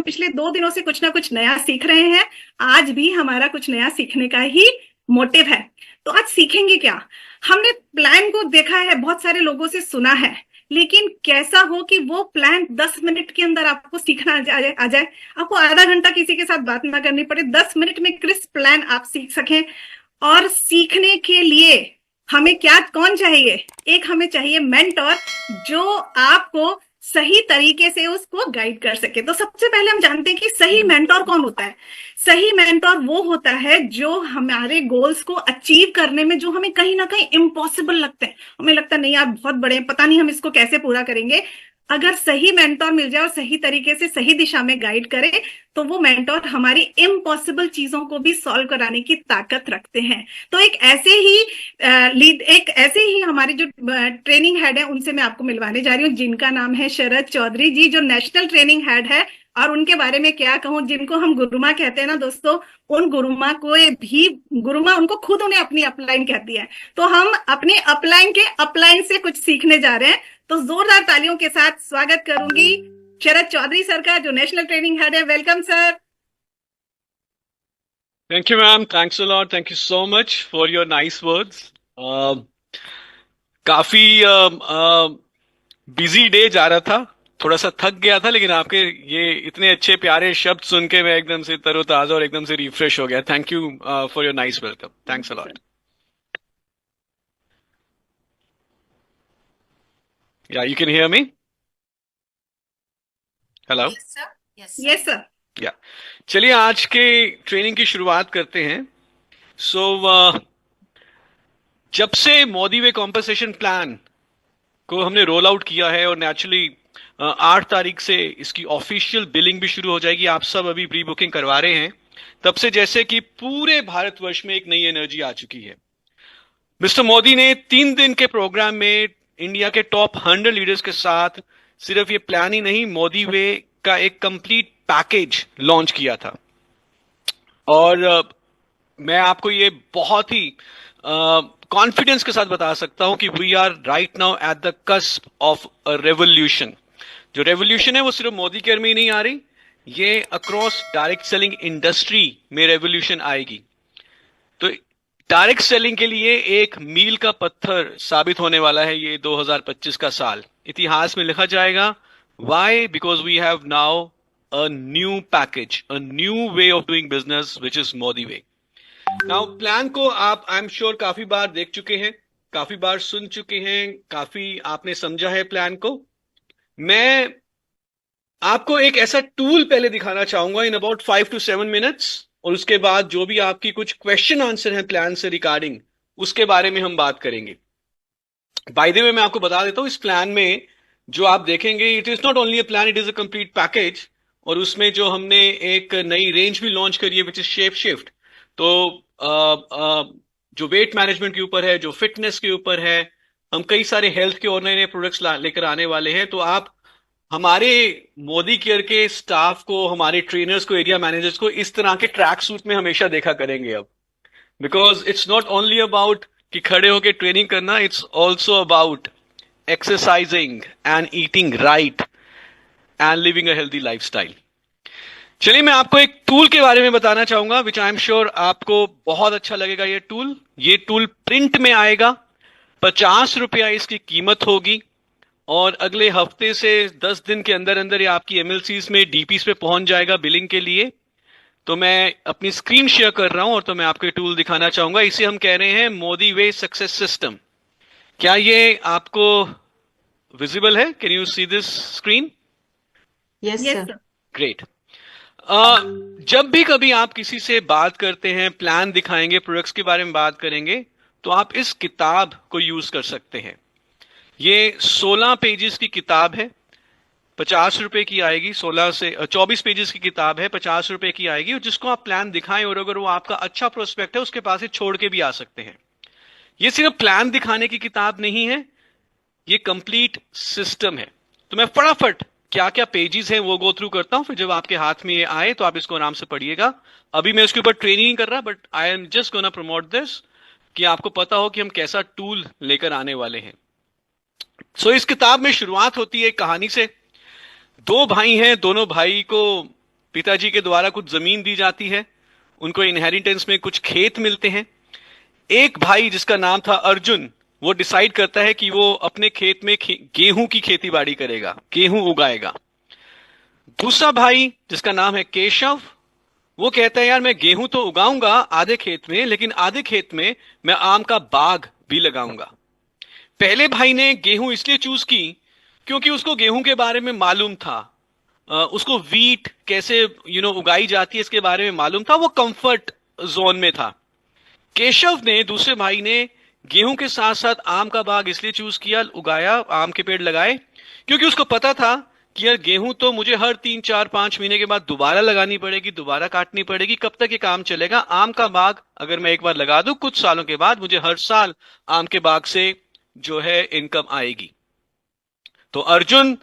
पिछले 2 दिनों से कुछ ना कुछ नया सीख रहे हैं। आज भी हमारा कुछ नया सीखने का ही मोटिव है। तो आज सीखेंगे क्या? हमने प्लान को देखा है, बहुत सारे लोगों से सुना है, लेकिन कैसा हो कि वो प्लान 10 मिनट के अंदर आपको सीखना आ जाए। आपको आधा घंटा किसी के साथ बात ना करनी पड़े, 10 मिनट में क्रिस्प प्लान आप सीख सकें। और सीखने के लिए हमें क्या कौन चाहिए? एक हमें चाहिए मेंटोर, जो आपको सही तरीके से उसको गाइड कर सके। तो सबसे पहले हम जानते हैं कि सही मेंटोर कौन होता है। सही मेंटोर वो होता है जो हमारे गोल्स को अचीव करने में, जो हमें कहीं ना कहीं इम्पॉसिबल लगते हैं, हमें लगता है नहीं यार बहुत बड़े हैं, पता नहीं हम इसको कैसे पूरा करेंगे। अगर सही मेंटोर मिल जाए और सही तरीके से सही दिशा में गाइड करे, तो वो मेंटोर हमारी इम्पॉसिबल चीजों को भी सॉल्व कराने की ताकत रखते हैं। तो एक ऐसे ही हमारे जो ट्रेनिंग हेड है, उनसे मैं आपको मिलवाने जा रही हूँ, जिनका नाम है शरद चौधरी जी, जो नेशनल ट्रेनिंग हेड है। और उनके बारे में क्या कहूँ, जिनको हम गुरुमा कहते हैं ना दोस्तों, उन गुरुमा को भी गुरुमा उनको खुद उन्हें अपनी अपलाइन कहती है। तो हम अपने अपलाइन के अपलाइन से कुछ सीखने जा रहे हैं। तो जोरदार तालियों के साथ स्वागत करूंगी शरद चौधरी सर का, जो नेशनल ट्रेनिंग हेड है। Welcome sir. Thank you, ma'am. Thanks a lot. Thank you so much for your nice words. काफी बिजी डे जा रहा था, थोड़ा सा थक गया था, लेकिन आपके ये इतने अच्छे प्यारे शब्द सुन के मैं एकदम से तरोताजा और एकदम से रिफ्रेश हो गया। Thank you for your nice welcome. Thanks a lot. Yeah you can hear me? Hello? Yes sir. Yes sir. Yeah चलिए आज के ट्रेनिंग की शुरुआत करते हैं। सो जब से मोदी वे कॉम्पनसेशन प्लान को हमने रोल आउट किया है, और नेचुरली 8 तारीख से इसकी ऑफिशियल बिलिंग भी शुरू हो जाएगी, आप सब अभी प्री बुकिंग करवा रहे हैं, तब से जैसे कि पूरे भारतवर्ष में एक नई एनर्जी आ चुकी है। मिस्टर मोदी ने 3 दिन के प्रोग्राम में इंडिया के टॉप 100 लीडर्स के साथ सिर्फ ये प्लान ही नहीं, मोदी वे का एक कंप्लीट पैकेज लॉन्च किया था। और मैं आपको ये बहुत ही कॉन्फिडेंस के साथ बता सकता हूं कि we are right now at the cusp of a revolution. जो रेवोल्यूशन है वो सिर्फ मोदी केयर में ही नहीं आ रही, ये अक्रॉस डायरेक्ट सेलिंग इंडस्ट्री में रेवोल्यूशन आएगी। तो डायरेक्ट सेलिंग के लिए एक मील का पत्थर साबित होने वाला है ये 2025 का साल, इतिहास में लिखा जाएगा। Why? Because we have now a new package, a new way of doing business, which is Modi way. Now plan को आप आई एम श्योर काफी बार देख चुके हैं, काफी बार सुन चुके हैं, काफी आपने समझा है प्लान को। मैं आपको एक ऐसा टूल पहले दिखाना चाहूंगा इन अबाउट 5 to 7 मिनट्स, और उसके बाद जो भी आपकी कुछ क्वेश्चन आंसर हैं प्लान से रिगार्डिंग, उसके बारे में हम बात करेंगे। बाय द वे मैं आपको बता देता हूं, इस प्लान में जो आप देखेंगे, it is not only a plan, it is a complete package. और उसमें जो हमने एक नई रेंज भी लॉन्च करी है, विच इज शेप शिफ्ट। तो जो वेट मैनेजमेंट के ऊपर है, जो फिटनेस के ऊपर है, हम कई सारे हेल्थ के और नए नए प्रोडक्ट्स लेकर आने वाले हैं। तो आप हमारे मोदी केयर के स्टाफ को, हमारे ट्रेनर्स को, एरिया मैनेजर्स को इस तरह के ट्रैक सूट में हमेशा देखा करेंगे अब। Because it's not only about कि खड़े होकर ट्रेनिंग करना, it's also about exercising and eating right and living a healthy lifestyle. चलिए मैं आपको एक टूल के बारे में बताना चाहूंगा, विच आई एम श्योर आपको बहुत अच्छा लगेगा। ये टूल प्रिंट में आएगा, 50 रुपया इसकी कीमत होगी, और अगले हफ्ते से 10 दिन के अंदर अंदर ये आपकी एमएलसीज में, डीपीस पे पहुंच जाएगा बिलिंग के लिए। तो मैं अपनी स्क्रीन शेयर कर रहा हूं, और तो मैं आपको टूल दिखाना चाहूंगा। इसे हम कह रहे हैं मोदी वे सक्सेस सिस्टम। क्या ये आपको विजिबल है? Can you see this screen? Yes yes sir. Sir. Great. जब भी कभी आप किसी से बात करते हैं, प्लान दिखाएंगे, प्रोडक्ट्स के बारे में बात करेंगे, तो आप इस किताब को यूज कर सकते हैं। ये 16 पेजेस की किताब है, 50 रुपए की आएगी। 24 पेजेस की किताब है, 50 रुपए की आएगी। और जिसको आप प्लान दिखाएं, और अगर वो आपका अच्छा प्रोस्पेक्ट है, उसके पास ही छोड़ के भी आ सकते हैं। ये सिर्फ प्लान दिखाने की किताब नहीं है, ये कंप्लीट सिस्टम है। तो मैं फटाफट क्या क्या पेजेस हैं वो गो थ्रू करता हूं, फिर जब आपके हाथ में ये आए तो आप इसको आराम से पढ़िएगा। अभी मैं इसके ऊपर ट्रेनिंग नहीं कर रहा, but I am just gonna promote this, कि आपको पता हो कि हम कैसा टूल लेकर आने वाले हैं। इस किताब में शुरुआत होती है एक कहानी से। 2 भाई हैं, दोनों भाई को पिताजी के द्वारा कुछ जमीन दी जाती है, उनको इनहेरिटेंस में कुछ खेत मिलते हैं। एक भाई जिसका नाम था अर्जुन, वो डिसाइड करता है कि वो अपने खेत में गेहूं की खेती बाड़ी करेगा, गेहूं उगाएगा। दूसरा भाई जिसका नाम है केशव, वो कहता है यार मैं गेहूं तो उगाऊंगा आधे खेत में, लेकिन आधे खेत में मैं आम का बाग भी लगाऊंगा। पहले भाई ने गेहूं इसलिए चूज की क्योंकि उसको गेहूं के बारे में मालूम था, उसको वीट कैसे उगाई जाती है इसके बारे में मालूम था, वो कंफर्ट जोन में था। केशव ने, दूसरे भाई ने, गेहूं के साथ साथ आम का बाग इसलिए चूज किया, उगाया, आम के पेड़ लगाए, क्योंकि उसको पता था कि यार गेहूं तो मुझे हर 3 4 5 महीने के बाद दोबारा लगानी पड़ेगी, दोबारा काटनी पड़ेगी, कब तक ये काम चलेगा। आम का बाग अगर मैं एक बार लगा दूं, कुछ सालों के बाद मुझे हर साल आम के बाग से जो है इनकम आएगी। तो अर्जुन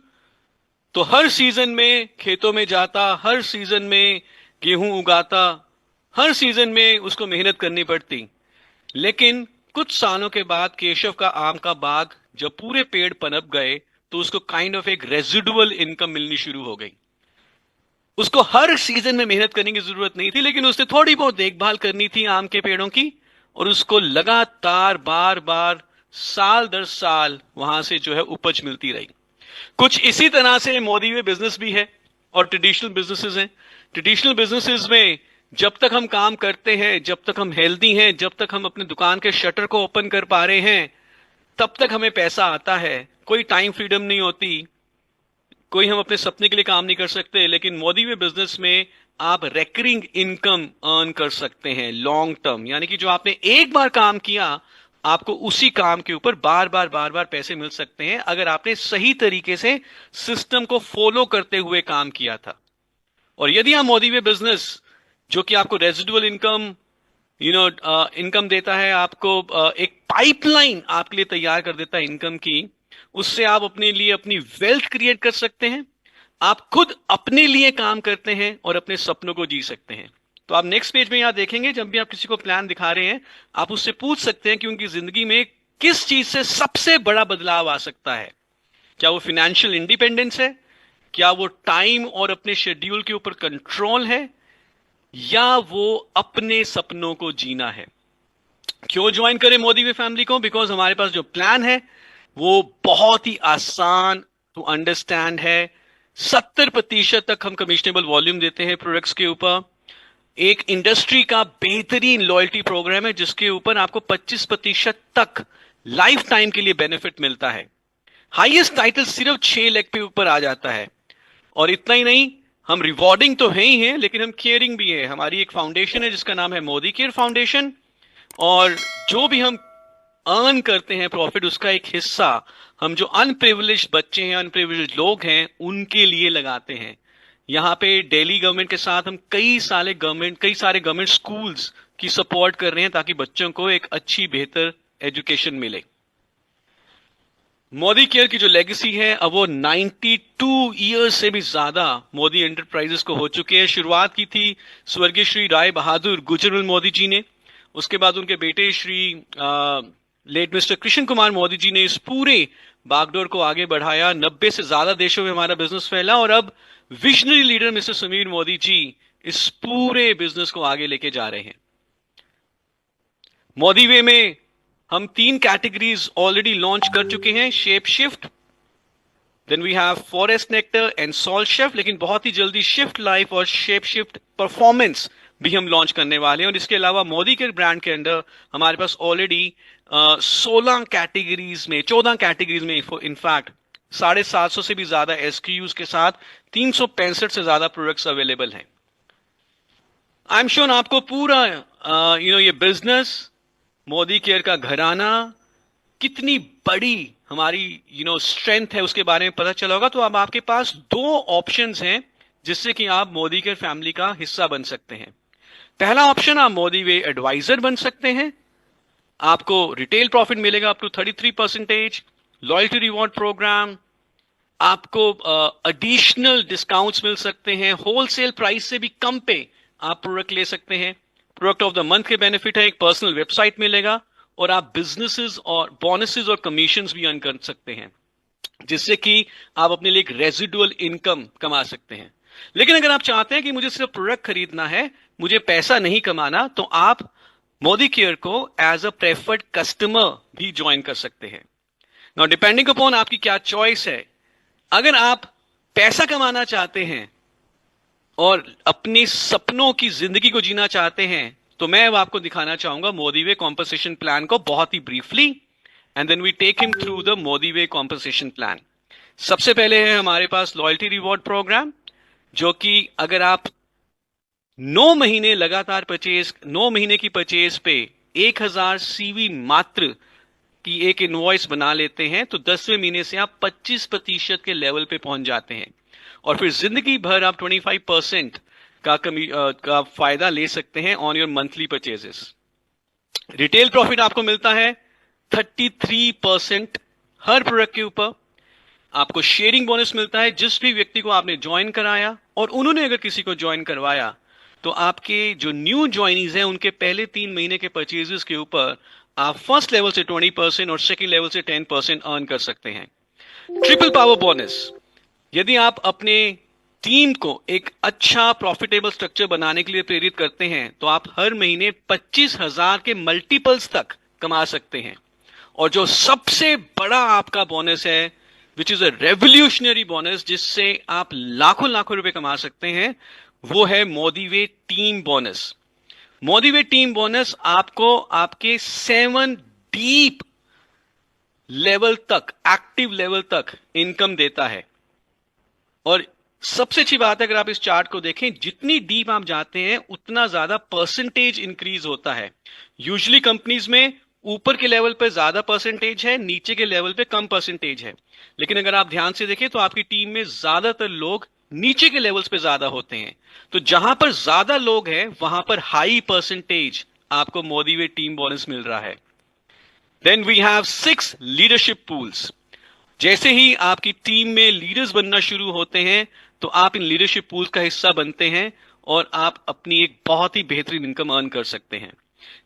तो हर सीजन में खेतों में जाता, हर सीजन में गेहूं उगाता, हर सीजन में उसको मेहनत करनी पड़ती। लेकिन कुछ सालों के बाद केशव का आम का बाग जब पूरे पेड़ पनप गए तो उसको काइंड ऑफ एक रेजिडुअल इनकम मिलनी शुरू हो गई। उसको हर सीजन में मेहनत करने की जरूरत नहीं थी, लेकिन उसने थोड़ी बहुत देखभाल करनी थी आम के पेड़ों की, और उसको लगातार बार बार साल दर साल वहां से जो है उपज मिलती रही। कुछ इसी तरह से मोदी वे बिजनेस भी है और ट्रेडिशनल बिजनेसेस हैं। ट्रेडिशनल बिजनेसेस में जब तक हम काम करते हैं, जब तक हम हेल्दी हैं, जब तक हम अपने दुकान के शटर को ओपन कर पा रहे हैं, तब तक हमें पैसा आता है। कोई टाइम फ्रीडम नहीं होती, कोई हम अपने सपने के लिए काम नहीं कर सकते। लेकिन मोदी वे बिजनेस में आप रेकरिंग इनकम अर्न कर सकते हैं लॉन्ग टर्म, यानी कि जो आपने एक बार काम किया, आपको उसी काम के ऊपर बार बार पैसे मिल सकते हैं अगर आपने सही तरीके से सिस्टम को फॉलो करते हुए काम किया था। और यदि आप मोदी वे बिजनेस, जो कि आपको रेजिडुअल इनकम इनकम देता है, आपको एक पाइपलाइन आपके लिए तैयार कर देता है इनकम की, उससे आप अपने लिए अपनी वेल्थ क्रिएट कर सकते हैं। आप खुद अपने लिए काम करते हैं और अपने सपनों को जी सकते हैं। तो आप नेक्स्ट पेज में यहां देखेंगे, जब भी आप किसी को प्लान दिखा रहे हैं, आप उससे पूछ सकते हैं कि उनकी जिंदगी में किस चीज से सबसे बड़ा बदलाव आ सकता है। क्या वो फाइनेंशियल इंडिपेंडेंस है, क्या वो टाइम और अपने शेड्यूल के ऊपर कंट्रोल है, या वो अपने सपनों को जीना है। क्यों ज्वाइन करें मोदी वे फैमिली को? बिकॉज हमारे पास जो प्लान है वो बहुत ही आसान टू अंडरस्टैंड है। 70% तक हम कमिशनेबल वॉल्यूम देते हैं प्रोडक्ट्स के ऊपर। एक इंडस्ट्री का बेहतरीन लॉयल्टी प्रोग्राम है जिसके ऊपर आपको 25% तक लाइफ टाइम के लिए बेनिफिट मिलता है। हाईएस्ट टाइटल सिर्फ 6 लाख पे ऊपर आ जाता है। और इतना ही नहीं, हम रिवॉर्डिंग तो है ही हैं, लेकिन हम केयरिंग भी है। हमारी एक फाउंडेशन है जिसका नाम है मोदी केयर फाउंडेशन, और जो भी हम अर्न करते हैं प्रॉफिट, उसका एक हिस्सा हम जो अनप्रिविलेज्ड बच्चे हैं, अनप्रिविलेज्ड लोग हैं, उनके लिए लगाते हैं। यहाँ पे दिल्ली गवर्नमेंट के साथ हम कई सारे गवर्नमेंट स्कूल्स की सपोर्ट कर रहे हैं ताकि बच्चों को एक अच्छी बेहतर एजुकेशन मिले। मोदी केयर की जो लेगेसी है, अब वो 92 ईयर्स से भी ज्यादा मोदी एंटरप्राइजेस को हो चुके हैं। शुरुआत की थी स्वर्गीय श्री राय बहादुर गुजरलाल मोदी जी ने, उसके बाद उनके बेटे श्री लेट मिस्टर कृष्ण कुमार मोदी जी ने इस पूरे बागडोर को आगे बढ़ाया। 90 से ज्यादा देशों में हमारा बिजनेस फैला, और अब visionary leader mister Sameer Modi ji इस पूरे बिजनेस को आगे लेके जा रहे हैं। मोदी वे में हम 3 कैटेगरीज ऑलरेडी लॉन्च कर चुके हैं। Shape shift, then we have forest nectar and salt chef, लेकिन बहुत ही जल्दी शिफ्ट लाइफ और शेप शिफ्ट परफॉर्मेंस भी हम लॉन्च करने वाले हैं। और इसके अलावा मोदी केयर ब्रांड के अंदर हमारे पास ऑलरेडी 14 कैटेगरीज में इनफैक्ट 750 से भी ज्यादा एसक्यूज के साथ 365 से ज्यादा प्रोडक्ट्स अवेलेबल हैं। आई एम श्योर आपको पूरा ये बिजनेस, मोदी केयर का घराना, कितनी बड़ी हमारी स्ट्रेंथ है उसके बारे में पता चला होगा। तो अब आपके पास 2 ऑप्शंस हैं जिससे कि आप मोदी केयर फैमिली का हिस्सा बन सकते हैं। पहला ऑप्शन, आप मोदी वे एडवाइजर बन सकते हैं। आपको रिटेल प्रॉफिट मिलेगा up to 33%, loyalty reward program, आपको एडिशनल डिस्काउंट्स मिल सकते हैं, होलसेल प्राइस से भी कम पे आप प्रोडक्ट ले सकते हैं। प्रोडक्ट ऑफ द मंथ के बेनिफिट है, एक पर्सनल वेबसाइट मिलेगा, और आप बिजनेसेस और बोनसेस और कमीशंस भी अर्न कर सकते हैं, जिससे कि आप अपने लिए एक रेजिडुअल इनकम कमा सकते हैं। लेकिन अगर आप चाहते हैं कि मुझे सिर्फ प्रोडक्ट खरीदना है, मुझे पैसा नहीं कमाना, तो आप मोदी केयर को एज अ प्रेफर्ड कस्टमर भी ज्वाइन कर सकते हैं। नाउ डिपेंडिंग अपॉन आपकी क्या चॉइस है, अगर आप पैसा कमाना चाहते हैं और अपने सपनों की जिंदगी को जीना चाहते हैं, तो मैं अब आपको दिखाना चाहूंगा मोदी वे कॉम्पनसेशन प्लान को बहुत ही briefly, and then we take him through the Modi way compensation plan. सबसे पहले है हमारे पास लॉयल्टी रिवॉर्ड प्रोग्राम, जो कि अगर आप 9 महीने लगातार परचेज, 9 महीने की परचेज पे 1000 सीवी मात्र की एक इनवॉइस बना लेते हैं, तो 10वें महीने से आप 25% के लेवल पे पहुंच जाते हैं, और फिर जिंदगी भर आप 25% का फायदा ले सकते हैं on your monthly purchases. Retail profit आपको मिलता है 33% हर प्रोडक्ट के ऊपर। आपको शेयरिंग बोनस मिलता है, जिस भी व्यक्ति को आपने ज्वाइन कराया और उन्होंने अगर किसी को ज्वाइन करवाया, तो आपके जो न्यू ज्वाइनीज हैं उनके पहले 3 महीने के परचेजेस के ऊपर आप फर्स्ट लेवल से 20% और सेकंड लेवल से 10% अर्न कर सकते हैं। ट्रिपल पावर बोनस, यदि आप अपने टीम को एक अच्छा प्रॉफिटेबल स्ट्रक्चर बनाने के लिए प्रेरित करते हैं, तो आप हर महीने 25,000 के मल्टीपल्स तक कमा सकते हैं। और जो सबसे बड़ा आपका बोनस है, which is a revolutionary bonus, जिससे आप लाखों लाखों रुपए कमा सकते हैं, वो है Modi way team bonus. Modi way team bonus आपको आपके 7 डीप लेवल तक, एक्टिव लेवल तक इनकम देता है। और सबसे अच्छी बात है, अगर आप इस चार्ट को देखें, जितनी डीप आप जाते हैं उतना ज्यादा परसेंटेज इंक्रीज होता है। यूजुअली कंपनीज में ऊपर के लेवल पे ज्यादा परसेंटेज है, नीचे के लेवल पे कम परसेंटेज है, लेकिन अगर आप ध्यान से देखें तो आपकी टीम में ज्यादातर लोग नीचे के लेवल्स पे ज्यादा होते हैं। तो जहां पर ज्यादा लोग हैं वहां पर हाई परसेंटेज आपको मोदी वे टीम बोनस मिल रहा है। Then we have 6 leadership pools. जैसे ही आपकी टीम में लीडर्स बनना शुरू होते हैं, तो आप इन लीडरशिप पूल्स का हिस्सा बनते हैं और आप अपनी एक बहुत ही बेहतरीन इनकम अर्न कर सकते हैं।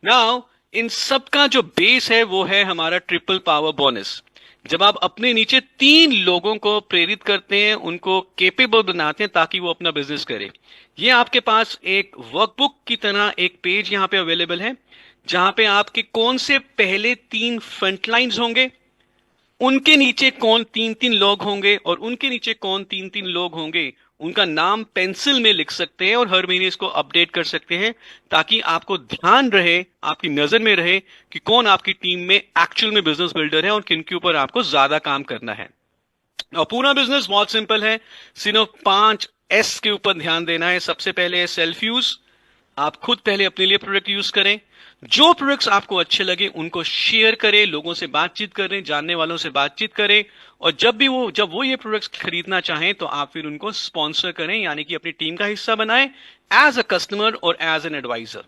नाउ इन सब का जो बेस है वो है हमारा ट्रिपल पावर बोनस। जब आप अपने नीचे 3 लोगों को प्रेरित करते हैं, उनको केपेबल बनाते हैं ताकि वो अपना बिजनेस करे। ये आपके पास एक वर्कबुक की तरह एक पेज यहां पे अवेलेबल है, जहां पे आपके कौन से पहले 3 फ्रंटलाइंस होंगे, उनके नीचे कौन 3-3 लोग होंगे, और उनके नीचे कौन 3-3 लोग होंगे, उनका नाम पेंसिल में लिख सकते हैं और हर महीने इसको अपडेट कर सकते हैं, ताकि आपको ध्यान रहे, आपकी नजर में रहे कि कौन आपकी टीम में एक्चुअल में बिजनेस बिल्डर है और किनके ऊपर आपको ज्यादा काम करना है। और पूरा बिजनेस बहुत सिंपल है, सिर्फ 5 S के ऊपर ध्यान देना है। सबसे पहले है सेल्फ यूज। आप खुद पहले अपने लिए प्रोडक्ट यूज करें, जो प्रोडक्ट्स आपको अच्छे लगे उनको शेयर करें, लोगों से बातचीत करें, जानने वालों से बातचीत करें, और जब वो ये प्रोडक्ट्स खरीदना चाहें तो आप फिर उनको स्पॉन्सर करें, यानी कि अपनी टीम का हिस्सा बनाएं एज अ कस्टमर और एज एन एडवाइजर।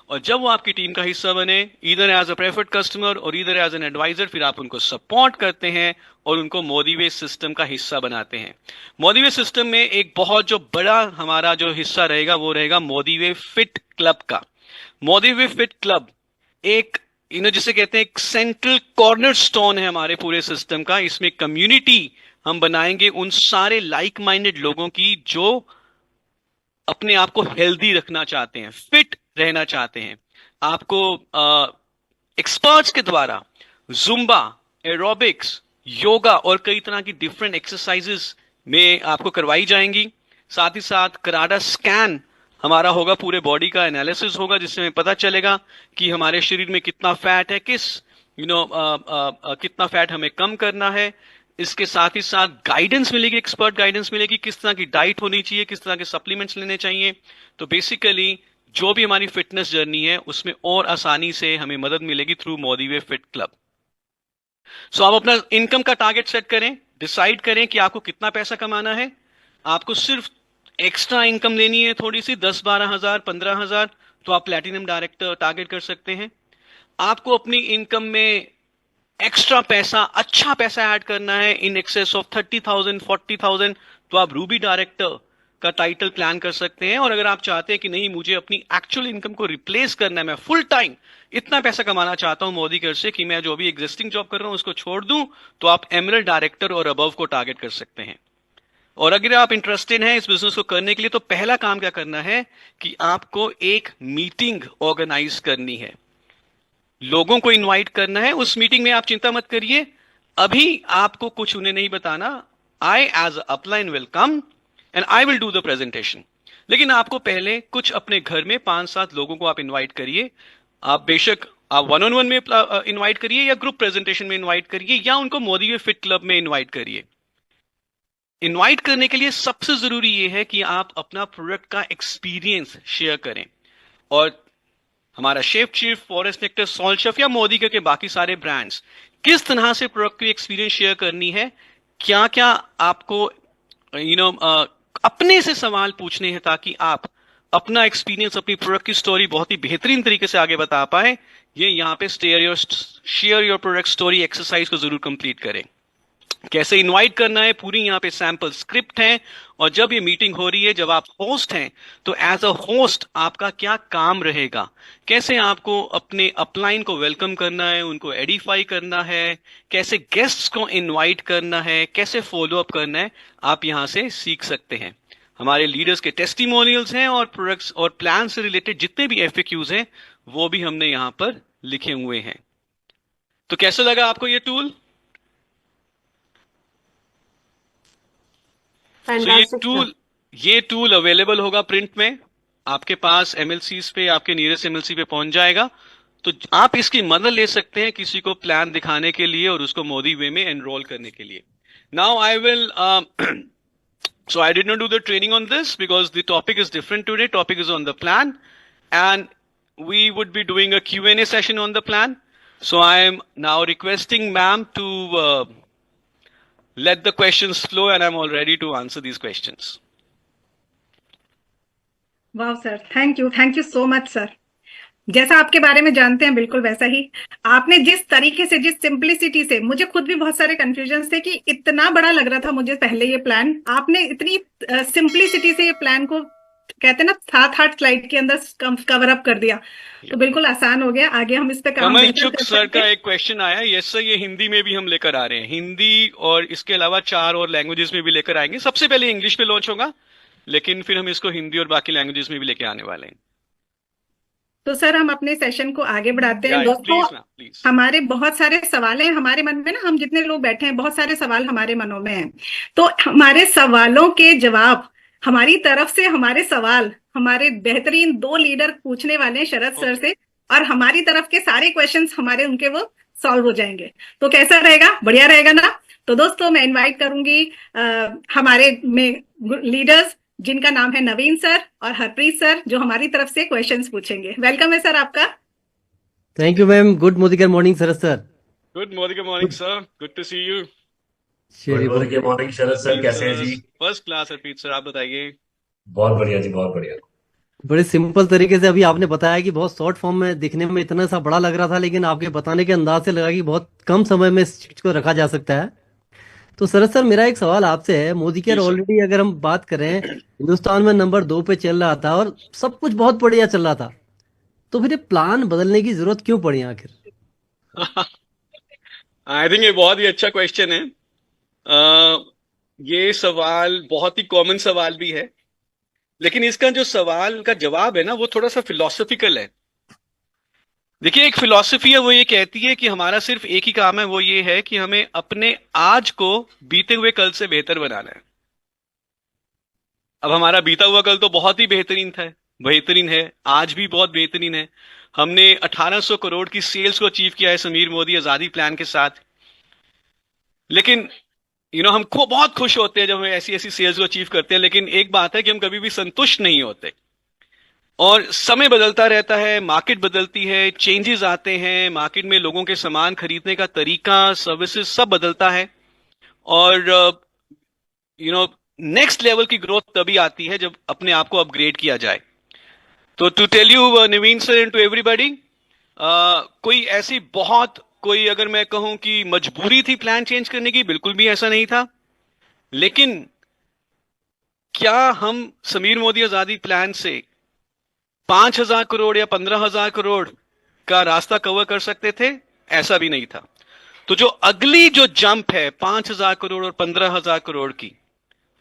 और जब वो आपकी टीम का हिस्सा बने, इधर एज अ प्रेफर्ड कस्टमर और इधर एज एन एडवाइजर, फिर आप उनको सपोर्ट करते हैं और उनको मोदी वे सिस्टम का हिस्सा बनाते हैं। मोदी वे सिस्टम में एक बहुत जो बड़ा हमारा जो हिस्सा रहेगा वो रहेगा मोदी वे फिट क्लब का। मोदी वे फिट क्लब एक जिसे कहते हैं एक सेंट्रल कॉर्नर स्टोन है हमारे पूरे सिस्टम का। इसमें कम्युनिटी हम बनाएंगे उन सारे लाइक माइंडेड लोगों की जो अपने आप को हेल्दी रखना चाहते हैं, फिट रहना चाहते हैं। आपको एक्सपर्ट्स के द्वारा जुम्बा, एरोबिक्स, योगा और कई तरह की डिफरेंट एक्सरसाइजेस में आपको करवाई जाएंगी। साथ ही साथ कराडा स्कैन हमारा होगा, पूरे बॉडी का एनालिसिस होगा, जिससे हमें पता चलेगा कि हमारे शरीर में कितना फैट है, कितना फैट हमें कम करना है। इसके साथ ही साथ गाइडेंस मिलेगी, एक्सपर्ट गाइडेंस मिलेगी, किस तरह की डाइट होनी चाहिए, किस तरह के सप्लीमेंट्स लेने चाहिए। तो बेसिकली जो भी हमारी फिटनेस जर्नी है उसमें और आसानी से हमें मदद मिलेगी थ्रू मोदी वे फिट क्लब। सो आप अपना इनकम का टारगेट सेट करें, डिसाइड करें कि आपको कितना पैसा कमाना है। आपको सिर्फ एक्स्ट्रा इनकम लेनी है थोड़ी सी, 10-12 हजार, 15 हजार, तो आप प्लैटिनम डायरेक्टर टारगेट कर सकते हैं। आपको अपनी इनकम में एक्स्ट्रा पैसा, अच्छा पैसा ऐड करना है इन एक्सेस ऑफ 30,000, 40,000, तो आप रूबी डायरेक्टर का टाइटल प्लान कर सकते हैं। और अगर आप चाहते हैं कि नहीं, मुझे अपनी एक्चुअल इनकम को रिप्लेस करना है, मैं फुल टाइम इतना पैसा कमाना चाहता हूं मोदी कर से कि मैं जो भी एग्जिस्टिंग जॉब कर रहा हूं उसको छोड़ दूं, तो आप एमरल्ड डायरेक्टर और अबव को टारगेट कर सकते हैं। और अगर आप इंटरेस्टेड हैं इस बिजनेस को करने के लिए, तो पहला काम क्या करना है कि आपको एक मीटिंग ऑर्गेनाइज करनी है, लोगों को इनवाइट करना है उस मीटिंग में। आप चिंता मत करिए, अभी आपको कुछ उन्हें नहीं बताना। I as upline will come and I will do the presentation. लेकिन आपको पहले कुछ अपने घर में 5-7 लोगों को आप इनवाइट करिए। आप बेशक आप वन ऑन वन में इनवाइट करिए, या ग्रुप प्रेजेंटेशन में इनवाइट करिए, या उनको मोदी वे फिट क्लब में इनवाइट करिए। इनवाइट करने के लिए सबसे जरूरी यह है कि आप अपना प्रोडक्ट का एक्सपीरियंस शेयर करें। और हमारा chef chief, forest nectar, salt chef या मोदी के बाकी सारे ब्रांड्स किस तरह से प्रोडक्ट की एक्सपीरियंस शेयर करनी है, क्या क्या आपको अपने से सवाल पूछने हैं, ताकि आप अपना एक्सपीरियंस, अपनी प्रोडक्ट की स्टोरी बहुत ही बेहतरीन तरीके से आगे बता पाए। ये यहाँ पे share your product story exercise को जरूर कंप्लीट करें। कैसे इनवाइट करना है, पूरी यहाँ पे सैंपल स्क्रिप्ट है। और जब ये मीटिंग हो रही है, जब आप होस्ट हैं, तो एज अ होस्ट आपका क्या काम रहेगा, कैसे आपको अपने अपलाइन को वेलकम करना है, उनको एडिफाई करना है, कैसे गेस्ट्स को इनवाइट करना है, कैसे फॉलो अप करना है, आप यहां से सीख सकते हैं। हमारे लीडर्स के टेस्टिमोनियल्स हैं और प्रोडक्ट्स और प्लान से रिलेटेड जितने भी एफएक्यूज हैं वो भी हमने यहां पर लिखे हुए हैं। तो कैसा लगा आपको ये टूल? So, ये टूल अवेलेबल होगा प्रिंट में, आपके पास एमएलसीज पे, आपके नियरेस्ट एमएलसी पे पहुंच जाएगा। तो आप इसकी मदद ले सकते हैं किसी को प्लान दिखाने के लिए और उसको मोदी वे में एनरोल करने के लिए। Now I will so I did not do the training on this because the topic is different today. Topic is on the plan, and we would be doing a Q&A session on the plan. So I am now requesting ma'am to let the questions flow, and I'm all ready to answer these questions. वाह sir, thank you so much sir. जैसा आपके बारे में जानते हैं बिल्कुल वैसा ही आपने जिस तरीके से, जिस सिंप्लिसिटी से, मुझे खुद भी बहुत सारे कंफ्यूजन थे कि इतना बड़ा लग रहा था मुझे पहले ये प्लान, आपने इतनी सिंप्लिसिटी से ये प्लान को, कहते हैं ना, 7-8 स्लाइड के अंदर कवर अप कर दिया। तो बिल्कुल आसान हो गया। आगे हम इस पे काम कमल चुक सर का एक क्वेश्चन आया, यस सर, ये हिंदी में भी हम लेकर आ रहे हैं, हिंदी और इसके अलावा 4 और लैंग्वेजेस में भी लेकर आएंगे। सबसे पहले इंग्लिश में लॉन्च होगा, लेकिन फिर हम इसको हिंदी और बाकी लैंग्वेजेस में भी लेके आने वाले हैं। तो सर हम अपने सेशन को आगे बढ़ाते हैं। दोस्तों, हमारे बहुत सारे सवाल हैं हमारे मन में ना, हम जितने लोग बैठे हैं बहुत सारे सवाल हमारे मनों में हैं। तो हमारे सवालों के जवाब, हमारी तरफ से हमारे सवाल हमारे बेहतरीन 2 लीडर पूछने वाले हैं शरद सर से, और हमारी तरफ के सारे क्वेश्चंस हमारे उनके वो सॉल्व हो जाएंगे। तो कैसा रहेगा? बढ़िया रहेगा ना? तो दोस्तों मैं इन्वाइट करूंगी हमारे में लीडर्स जिनका नाम है नवीन सर और हरप्रीत सर, जो हमारी तरफ से क्वेश्चंस पूछेंगे। वेलकम है सर आपका। Thank you ma'am. Good morning Sharad sir. Good morning sir, good to see you. Good morning Sharad sir, कैसे हैं जी? फर्स्ट क्लास हरप्रीत सर, आप बताइए। बहुत बढ़िया जी, बहुत बढ़िया। बड़े सिंपल तरीके से अभी आपने बताया कि बहुत शॉर्ट फॉर्म में, दिखने में इतना सा बड़ा लग रहा था, लेकिन आपके बताने के अंदाज से लगा कि बहुत कम समय में इस चीज को रखा जा सकता है। तो शरद सर, मेरा एक सवाल आपसे है। मोदी केयर ऑलरेडी अगर हम बात करें, हिंदुस्तान में नंबर 2 पे चल रहा था और सब कुछ बहुत बढ़िया चल रहा था, तो फिर ये प्लान बदलने की जरूरत क्यों पड़ी आखिर? आई थिंक ये बहुत ही अच्छा क्वेश्चन है। ये सवाल बहुत ही कॉमन सवाल भी है, लेकिन इसका जो सवाल का जवाब है ना, वो थोड़ा सा फिलोसफिकल है। देखिए, एक फिलॉसफी है, वो ये कहती है कि हमारा सिर्फ एक ही काम है, वो ये है कि हमें अपने आज को बीते हुए कल से बेहतर बनाना है। अब हमारा बीता हुआ कल तो बहुत ही बेहतरीन है, आज भी बहुत बेहतरीन है। हमने 1800 करोड़ की सेल्स को अचीव किया है समीर मोदी आजादी प्लान के साथ। लेकिन हम बहुत खुश होते हैं जब हम ऐसी ऐसी सेल्स को अचीव करते हैं, लेकिन एक बात है कि हम कभी भी संतुष्ट नहीं होते। और समय बदलता रहता है, मार्केट बदलती है, चेंजेस आते हैं मार्केट में, लोगों के सामान खरीदने का तरीका, सर्विसेज सब बदलता है। और नेक्स्ट लेवल की ग्रोथ तभी आती है जब अपने आप को अपग्रेड किया जाए। तो to tell you Naveen sir and to everybody, कोई अगर मैं कहूं कि मजबूरी थी प्लान चेंज करने की, बिल्कुल भी ऐसा नहीं था। लेकिन क्या हम समीर मोदी आजादी प्लान से 5,000 करोड़ या 15,000 करोड़ का रास्ता कवर कर सकते थे? ऐसा भी नहीं था। तो जो अगली जो जंप है 5,000 करोड़ और 15,000 करोड़ की,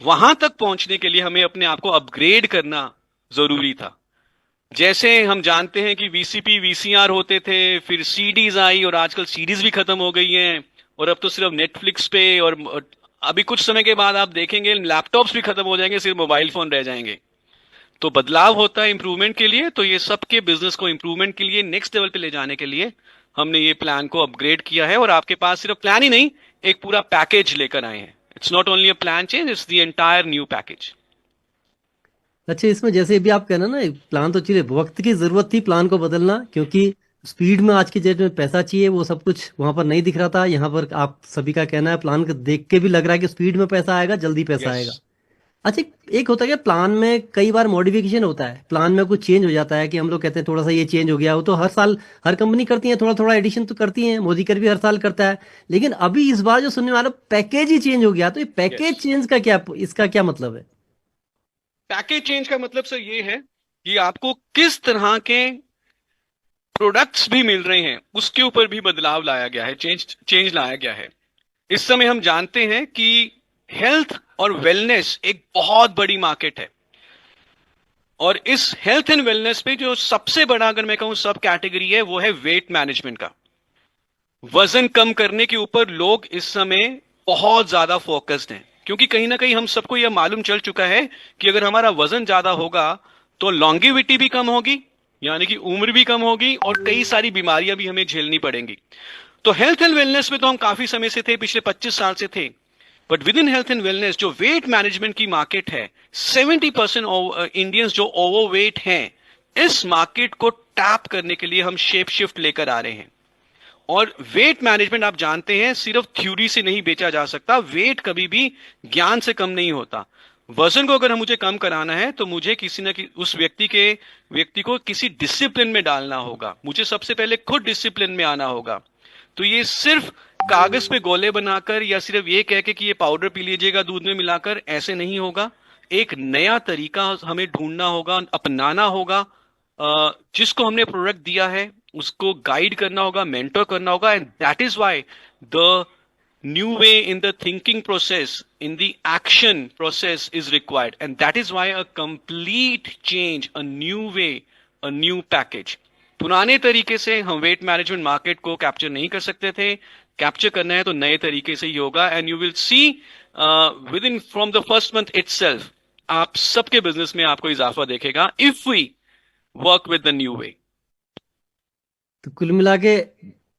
वहां तक पहुंचने के लिए हमें अपने आप को अपग्रेड करना जरूरी था। जैसे हम जानते हैं कि वीसीपी वीसीआर होते थे, फिर सीडीज आई, और आजकल सीडीज भी खत्म हो गई हैं, और अब तो सिर्फ नेटफ्लिक्स पे, और अभी कुछ समय के बाद आप देखेंगे लैपटॉप्स भी खत्म हो जाएंगे, सिर्फ मोबाइल फोन रह जाएंगे। तो बदलाव होता है इंप्रूवमेंट के लिए, तो ये सबके बिजनेस को इंप्रूवमेंट के लिए नेक्स्ट लेवल पे ले जाने के लिए हमने ये प्लान को अपग्रेड किया है, और आपके पास सिर्फ प्लान ही नहीं, एक पूरा पैकेज लेकर आए हैं। It's not only a plan change, it's the entire new package. अच्छा, इसमें जैसे भी आप कहना ना, प्लान तो चलिए, वक्त की जरूरत थी प्लान को बदलना, क्योंकि स्पीड में आज की डेट में पैसा चाहिए, वो सब कुछ वहां पर नहीं दिख रहा था। यहाँ पर आप सभी का कहना है प्लान को देख के भी लग रहा है कि स्पीड में पैसा आएगा, जल्दी पैसा यस। आएगा। अच्छा, एक होता है कि प्लान में कई बार मॉडिफिकेशन होता है, प्लान में कुछ चेंज हो जाता है, कि हम लोग कहते हैं थोड़ा सा ये चेंज हो गया। वो तो हर साल हर कंपनी करती है, थोड़ा थोड़ा एडिशन तो करती है, मोदी कर भी हर साल करता है। लेकिन अभी इस बार जो सुनने वाला पैकेज ही चेंज हो गया, तो ये पैकेज यस, चेंज का क्या, इसका क्या मतलब है? पैकेज चेंज का मतलब सर ये है कि आपको किस तरह के प्रोडक्ट्स भी मिल रहे हैं, उसके ऊपर भी बदलाव लाया गया है, चेंज चेंज लाया गया है। इस समय हम जानते हैं कि हेल्थ और वेलनेस एक बहुत बड़ी मार्केट है, और इस हेल्थ एंड वेलनेस पे जो सबसे बड़ा, अगर मैं कहूं सब कैटेगरी है, वो है वेट मैनेजमेंट का। वजन कम करने के ऊपर लोग इस समय बहुत ज्यादा फोकस्ड हैं, क्योंकि कहीं ना कहीं हम सबको यह मालूम चल चुका है कि अगर हमारा वजन ज्यादा होगा तो लॉन्गेविटी भी कम होगी, यानी कि उम्र भी कम होगी, और कई सारी बीमारियां भी हमें झेलनी पड़ेंगी। तो हेल्थ एंड वेलनेस में तो हम काफी समय से थे, पिछले 25 साल से थे, but with in health and wellness जो वेट मैनेजमेंट की मार्केट है, 70% इंडियंस जो ओवरवेट हैं, इस मार्केट को टैप करने के लिए हम शेप शिफ्ट लेकर आ रहे हैं। और वेट मैनेजमेंट आप जानते हैं सिर्फ थ्योरी से नहीं बेचा जा सकता, वेट कभी भी ज्ञान से कम नहीं होता। वजन को अगर मुझे कम कराना है तो मुझे किसी न उस व्यक्ति को किसी डिसिप्लिन में डालना होगा, मुझे सबसे पहले खुद डिसिप्लिन में आना होगा। तो ये सिर्फ कागज पे गोले बनाकर या सिर्फ ये कह के कि ये पाउडर पी लीजिएगा दूध में मिलाकर, ऐसे नहीं होगा। एक नया तरीका हमें ढूंढना होगा, अपनाना होगा। जिसको हमने प्रोडक्ट दिया है उसको गाइड करना होगा, मेंटर करना होगा, and that is why the new way in the thinking process, in the action process is required, and that is why a complete change, a new way, a new package. पुराने तरीके से हम weight management market को capture नहीं कर सकते थे, capture करना है तो नए तरीके से ही होगा, and you will see within from the first month itself आप सबके बिजनेस में आपको इजाफा देखेगा, if we work with the new way. तो कुल मिला के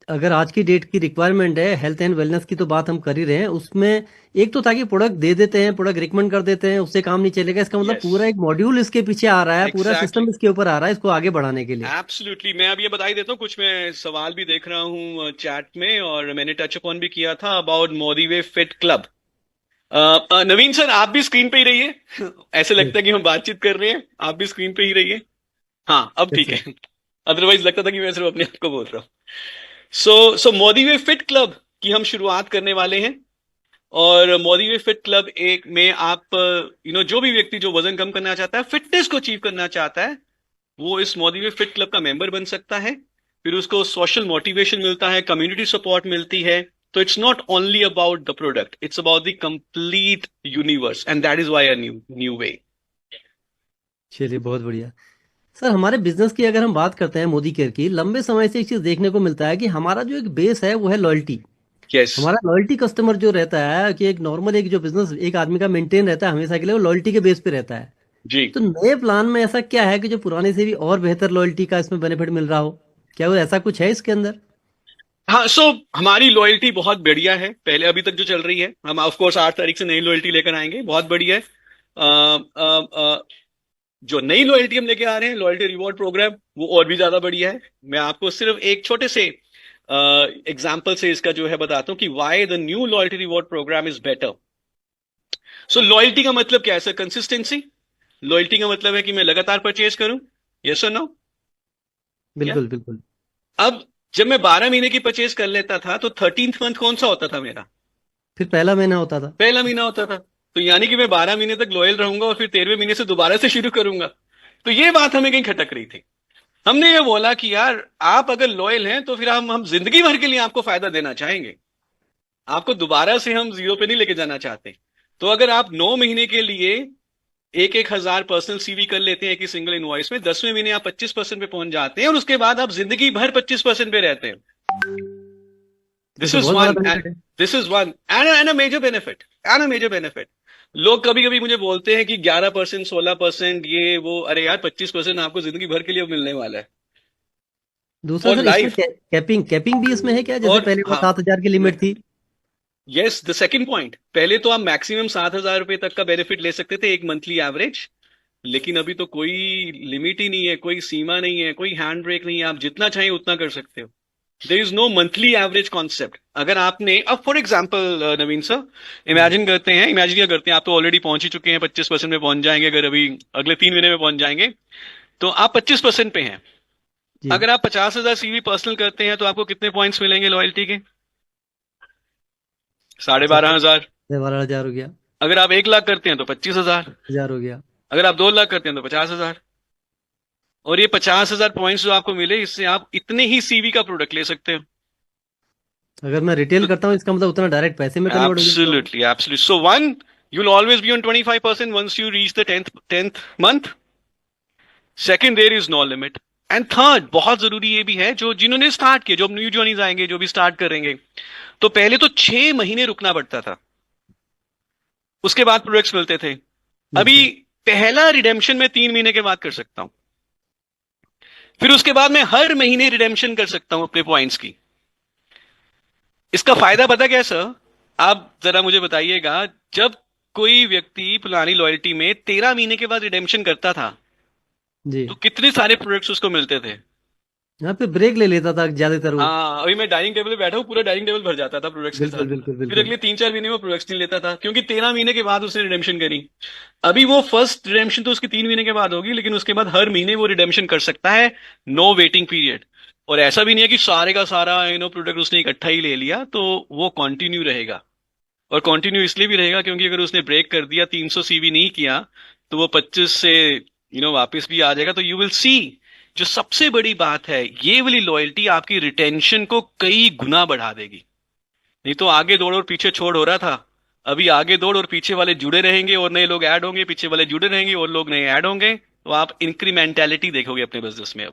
अगर आज की डेट की रिक्वायरमेंट है, हेल्थ एंड वेलनेस की तो बात हम कर ही रहे हैं, उसमें एक तो ताकि प्रोडक्ट दे देते हैं, प्रोडक्ट रिकमेंड कर देते हैं, उससे काम नहीं चलेगा। इसका मतलब Yes. पूरा एक मॉड्यूल इसके पीछे आ रहा है, पूरा Exactly. सिस्टम इसके ऊपर आ रहा है, इसको आगे बढ़ाने के लिए। एब्सोल्युटली, मैं अब ये बता ही देता हूँ, कुछ मैं सवाल भी देख रहा हूँ चैट में, और मैंने टच अपॉन भी किया था about Modi way fit club. Naveen sir, आप भी स्क्रीन पे ही रहिए। ऐसे लगता है कि हम बातचीत कर रहे हैं, आप भी स्क्रीन पे ही रहिए। हाँ, अब ठीक है, अदरवाइज लगता था कि मैं सिर्फ अपने आप को बोल रहा हूँ। सो मोदी वे फिट क्लब की हम शुरुआत करने वाले हैं, और मोदी वे फिट क्लब एक में आप जो भी व्यक्ति जो वजन कम करना चाहता है, फिटनेस को अचीव करना चाहता है, वो इस मोदी वे फिट क्लब का मेंबर बन सकता है। फिर उसको सोशल मोटिवेशन मिलता है, कम्युनिटी सपोर्ट मिलती है। तो it's not only about the product, it's about the complete universe, and that is why a new वे। चलिए, बहुत बढ़िया। सर, हमारे बिजनेस की अगर हम बात करते हैं मोदी केयर की, लंबे समय से एक चीज देखने को मिलता है कि हमारा जो एक बेस है वो है लॉयल्टी। यस, हमारा लॉयल्टी कस्टमर जो रहता है, कि एक नॉर्मल एक जो बिजनेस एक आदमी का मेंटेन रहता है हमेशा के लिए, वो लॉयल्टी के बेस पे रहता है। जी। तो नए प्लान में ऐसा क्या है कि जो पुराने से भी और बेहतर लॉयल्टी का इसमें बेनिफिट मिल रहा हो? क्या वो ऐसा कुछ है इसके अंदर? हाँ, सो हमारी लॉयल्टी बहुत बढ़िया है, पहले अभी तक जो चल रही है। हम ऑफ कोर्स 8 तारीख से नई लॉयल्टी लेकर आएंगे, बहुत बढ़िया है। जो नई लॉयल्टी हम लेके आ रहे हैं, लॉयल्टी रिवॉर्ड प्रोग्राम, वो और भी ज्यादा बढ़िया है। मैं आपको सिर्फ एक छोटे से एग्जाम्पल से इसका जो है बताता हूँ कि why the new loyalty reward program is better. So loyalty का मतलब क्या है सर? कंसिस्टेंसी। लॉयल्टी का मतलब है कि मैं लगातार परचेज करूं, यस और नो? बिल्कुल बिल्कुल। अब जब मैं 12 महीने की परचेज कर लेता था तो 13th मंथ कौन सा होता था मेरा? फिर पहला महीना होता था। पहला महीना होता था। तो यानी कि मैं 12 महीने तक लॉयल रहूंगा और फिर 13वें महीने से दोबारा से शुरू करूंगा। तो ये बात हमें कहीं खटक रही थी। हमने ये बोला कि यार, आप अगर लॉयल हैं तो फिर हम जिंदगी भर के लिए आपको फायदा देना चाहेंगे, आपको दोबारा से हम जीरो पे नहीं लेके जाना चाहते। तो अगर आप 9 महीने के लिए 1,000 पर्सनल सीवी कर लेते हैं कि सिंगल इनवॉइस में, 10वें महीने आप 25% पे पहुंच जाते हैं और उसके बाद आप जिंदगी भर 25% पे रहते हैं। ये दिस तो इज बहुत बड़ा वन बेनिफिट है। This is one and a major benefit and a major benefit. लोग कभी कभी मुझे बोलते हैं कि 11%, 16%, ये वो, अरे यार 25% आपको जिंदगी भर के लिए मिलने वाला है दूसरा फॉर सर, इसमें लाइफ। कैपिंग कैपिंग भी इसमें है क्या? जैसे और पहले वो हाँ, 7,000 की लिमिट थी। यस, द सेकंड पॉइंट, पहले तो आप मैक्सिमम 7,000 रुपए तक का बेनिफिट ले सकते थे एक मंथली एवरेज, लेकिन अभी तो कोई लिमिट ही नहीं है, कोई सीमा नहीं है, कोई हैंड ब्रेक नहीं है, आप जितना चाहें उतना कर सकते हो। There is no monthly average concept. अगर आपने अब for example Naveen sir, imagine क्या करते हैं, आप तो ऑलरेडी पहुंच ही चुके हैं, 25% में पहुंच जाएंगे, अगर अभी अगले 3 महीने में पहुंच जाएंगे, तो आप 25% पे हैं। जी। अगर आप 50,000 सीवी पर्सनल करते हैं तो आपको कितने पॉइंट्स मिलेंगे लॉयल्टी के? साढ़े अच्छा, बारह हजार 12,000 हो गया। अगर आप 1 लाख करते हैं तो 25,000। 1,000 हो गया। अगर आप 2 लाख करते हैं तो 50,000। और ये 50,000 पॉइंट्स जो आपको मिले, इससे आप इतने ही सीवी का प्रोडक्ट ले सकते हो। अगर मैं रिटेल करता हूँ, इसका मतलब उतना डायरेक्ट पैसे में कन्वर्ट हो जाएगा वो। Absolutely. So one, you'll always be on 25% once you reach the 10th month. Second, there is no limit. And third, बहुत जरूरी ये भी है, जो जिन्होंने स्टार्ट किया, जो न्यू जॉइनीज आएंगे, जो भी स्टार्ट करेंगे, तो पहले तो 6 महीने रुकना पड़ता था, उसके बाद प्रोडक्ट्स मिलते थे। अभी बिल्कुल। पहला रिडेम्पशन मैं 3 महीने के बाद कर सकता हूं, फिर उसके बाद मैं हर महीने रिडेम्पशन कर सकता हूं अपने पॉइंट्स की। इसका फायदा पता क्या है सर? आप जरा मुझे बताइएगा, जब कोई व्यक्ति पुरानी लॉयल्टी में 13 महीने के बाद रिडेम्पशन करता था, जी। तो कितने सारे प्रोडक्ट्स उसको मिलते थे। यहाँ पे ब्रेक ले लेता था ज्यादातर वो। हाँ, अभी मैं डाइनिंग टेबल पे बैठा हूँ, पूरा डाइनिंग टेबल भर जाता था प्रोडक्ट्स के बिल्कुल साथ। बिल्कुल फिर बिल्कुल। अगले 3-4 महीने में प्रोडक्ट्स नहीं लेता था, क्योंकि 13 महीने के बाद उसने रिडेम्पशन करी। अभी वो फर्स्ट रिडेम्पशन तो उसकी 3 महीने के बाद होगी, लेकिन उसके बाद हर महीने वो रिडेम्पशन कर सकता है, नो वेटिंग पीरियड। और ऐसा भी नहीं है कि सारे का सारा प्रोडक्ट उसने इकट्ठा ही ले लिया, तो वो कंटिन्यू रहेगा। और कंटिन्यू इसलिए भी रहेगा क्योंकि अगर उसने ब्रेक कर दिया, 300 सीवी नहीं किया, तो वो 25 से वापस भी आ जाएगा। तो यू विल सी, जो सबसे बड़ी बात है, ये वाली लॉयल्टी आपकी रिटेंशन को कई गुना बढ़ा देगी। नहीं तो आगे दौड़ और पीछे छोड़ हो रहा था, अभी आगे दौड़ और पीछे वाले जुड़े रहेंगे और नए लोग ऐड होंगे, पीछे वाले जुड़े रहेंगे और लोग नए ऐड होंगे, तो आप इंक्रीमेंटेलिटी देखोगे अपने बिजनेस में अब।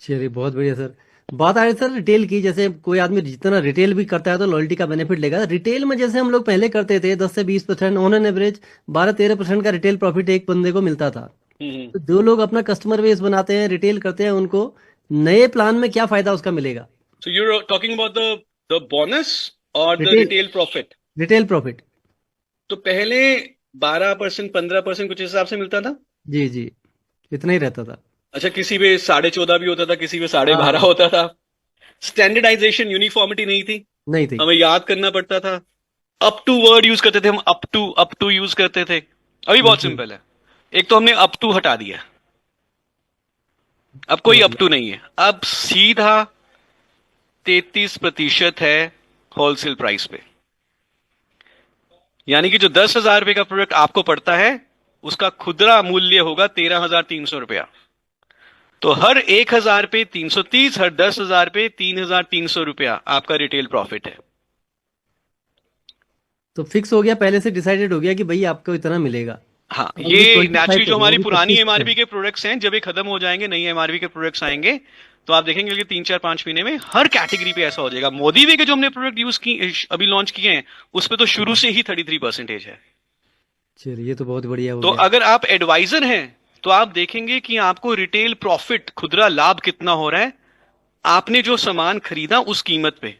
चलिए बहुत बढ़िया सर। बात आ रही सर रिटेल की, जैसे कोई आदमी जितना रिटेल भी करता है तो लॉयल्टी का बेनिफिट लेगा। रिटेल में जैसे हम लोग पहले करते थे 10 से 20%, ऑन एन एवरेज 12-13% का रिटेल प्रॉफिट एक बंदे को मिलता था। हम्म। तो जो लोग अपना कस्टमर बेस बनाते हैं, रिटेल करते हैं, उनको नए प्लान में क्या फायदा उसका मिलेगा? So you are talking about the bonus और the retail retail profit. Retail profit. तो पहले 12%, 15% कुछ हिसाब से मिलता था। जी जी, इतना ही रहता था। अच्छा, किसी में 14.5 भी होता था, किसी में 12.5 हाँ। होता था। स्टैंडर्डाइजेशन, यूनिफॉर्मिटी नहीं थी, नहीं थी। हमें याद करना पड़ता था। अप टू वर्ड यूज करते थे हम, अप टू यूज करते थे। अभी बहुत बिल्कुल। सिंपल है, एक तो हमने अप टू हटा दिया, अब कोई बहुत अप टू नहीं है, अब सीधा 33% है होलसेल प्राइस पे। यानी कि जो 10,000 रुपए का प्रोडक्ट आपको पड़ता है, उसका खुदरा मूल्य होगा 13,300 रुपया। तो हर 1,000 पे 330, हर 10,000 पे 3,300 रुपया आपका रिटेल प्रॉफिट है। तो फिक्स हो गया, पहले से डिसाइडेड हो गया कि भाई आपको इतना मिलेगा। हाँ, अब ये ये नेचुरली 25 जो हो गया, हमारी अभी पुरानी 25 एमआरपी है। के प्रोडक्ट्स हैं, जब ये खत्म हो जाएंगे, नई एमआरपी के प्रोडक्ट्स आएंगे, तो आप देखेंगे कि 3-4-5 महीने में हर कैटेगरी पे ऐसा हो जाएगा। मोदी वे के जो हमने प्रोडक्ट यूज की, अभी लॉन्च किए हैं, उस पे तो शुरू से ही 33% है। चलिए ये तो बहुत बढ़िया हो तो गया। अगर आप एडवाइजर हैं, तो आप देखेंगे कि आपको रिटेल प्रॉफिट, खुदरा लाभ कितना हो रहा है आपने जो सामान खरीदा उस कीमत पे।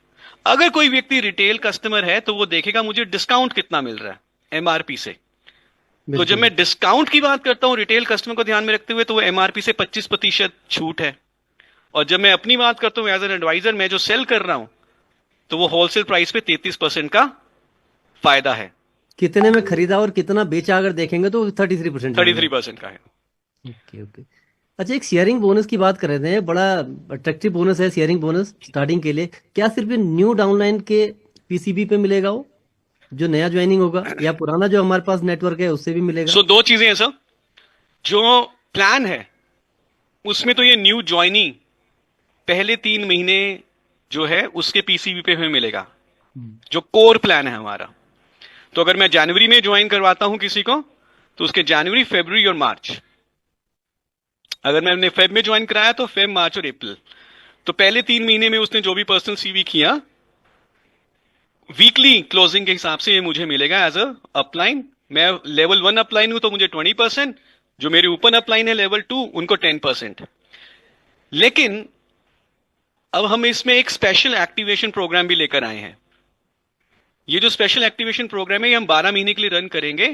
अगर कोई व्यक्ति रिटेल कस्टमर है, तो वो देखेगा मुझे डिस्काउंट कितना मिल रहा है एमआरपी से। तो जब बिल्कुल। मैं डिस्काउंट की बात करता हूं रिटेल कस्टमर को ध्यान में रखते हुए, तो वो एमआरपी से 25% छूट है। और जब मैं अपनी बात करता हूं एज एन एडवाइजर, मैं जो सेल कर रहा हूं, तो वो होलसेल प्राइस पे 33% का फायदा है। कितने में खरीदा और कितना बेचा अगर देखेंगे तो 33% लगेगा। 33% का है। Okay okay. अच्छा, एक शेयरिंग बोनस की बात कर रहे थे, बड़ा अट्रैक्टिव बोनस है शेयरिंग बोनस स्टार्टिंग के लिए। क्या सिर्फ न्यू डाउनलाइन के पीसीबी पे मिलेगा वो, जो नया ज्वाइनिंग होगा, या पुराना जो हमारे पास नेटवर्क है उससे भी मिलेगा? सो दो चीजें हैं सर, जो प्लान है उसमें तो ये न्यू ज्वाइनिंग पहले 3 महीने जो है उसके पीसीबी पे हमें मिलेगा, जो कोर प्लान है हमारा। तो अगर मैं जनवरी में ज्वाइन करवाता हूं किसी को, तो उसके जनवरी, फरवरी और मार्च। अगर मैंने फेब में ज्वाइन कराया तो फेब, मार्च और अप्रैल। तो पहले 3 महीने में उसने जो भी पर्सनल सीवी किया, वीकली क्लोजिंग के हिसाब से ये मुझे मिलेगा एज अ अपलाइन। मैं लेवल 1 अपलाइन हूं तो मुझे 20%, जो मेरे ऊपर अपलाइन है लेवल 2 उनको 10%। लेकिन अब हम इसमें एक स्पेशल एक्टिवेशन प्रोग्राम भी लेकर आए हैं। ये जो स्पेशल एक्टिवेशन प्रोग्राम है ये हम 12 महीने के लिए रन करेंगे,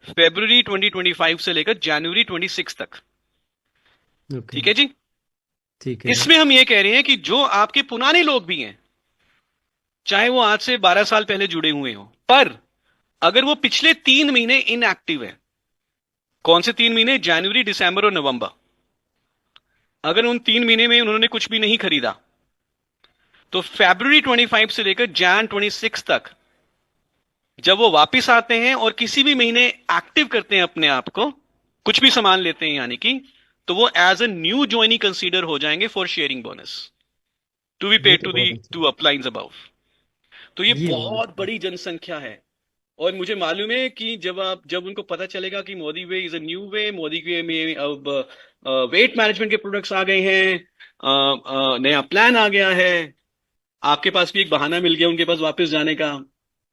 फरवरी 2025 से लेकर जनवरी 26 तक। ओके। ठीक है जी। ठीक है। इसमें हम ये कह रहे हैं कि जो आपके पुराने लोग भी हैं, चाहे वो आज से 12 साल पहले जुड़े हुए हो, पर अगर वो पिछले 3 महीने इनएक्टिव है, कौन से 3 महीने? जनवरी, दिसंबर और नवंबर। अगर उन 3 महीने में उन्होंने कुछ भी नहीं खरीदा, तो फरवरी 25 से लेकर जैन 26 तक जब वो वापस आते हैं और किसी भी महीने एक्टिव करते हैं अपने आप को, कुछ भी सामान लेते हैं यानी कि, तो वो as a new joinee consider हो जाएंगे for sharing bonus to be ये पेड तो टू दी बहुत अच्छा। To uplines above. तो ये ये बहुत बहुत अच्छा। बड़ी जनसंख्या है। और मुझे मालूम है कि जब उनको पता चलेगा कि Modi way is a new way, Modi way में अब वेट मैनेजमेंट के प्रोडक्ट्स आ गए हैं, नया प्लान आ गया है, आपके पास भी एक बहाना मिल गया उनके पास वापस जाने का।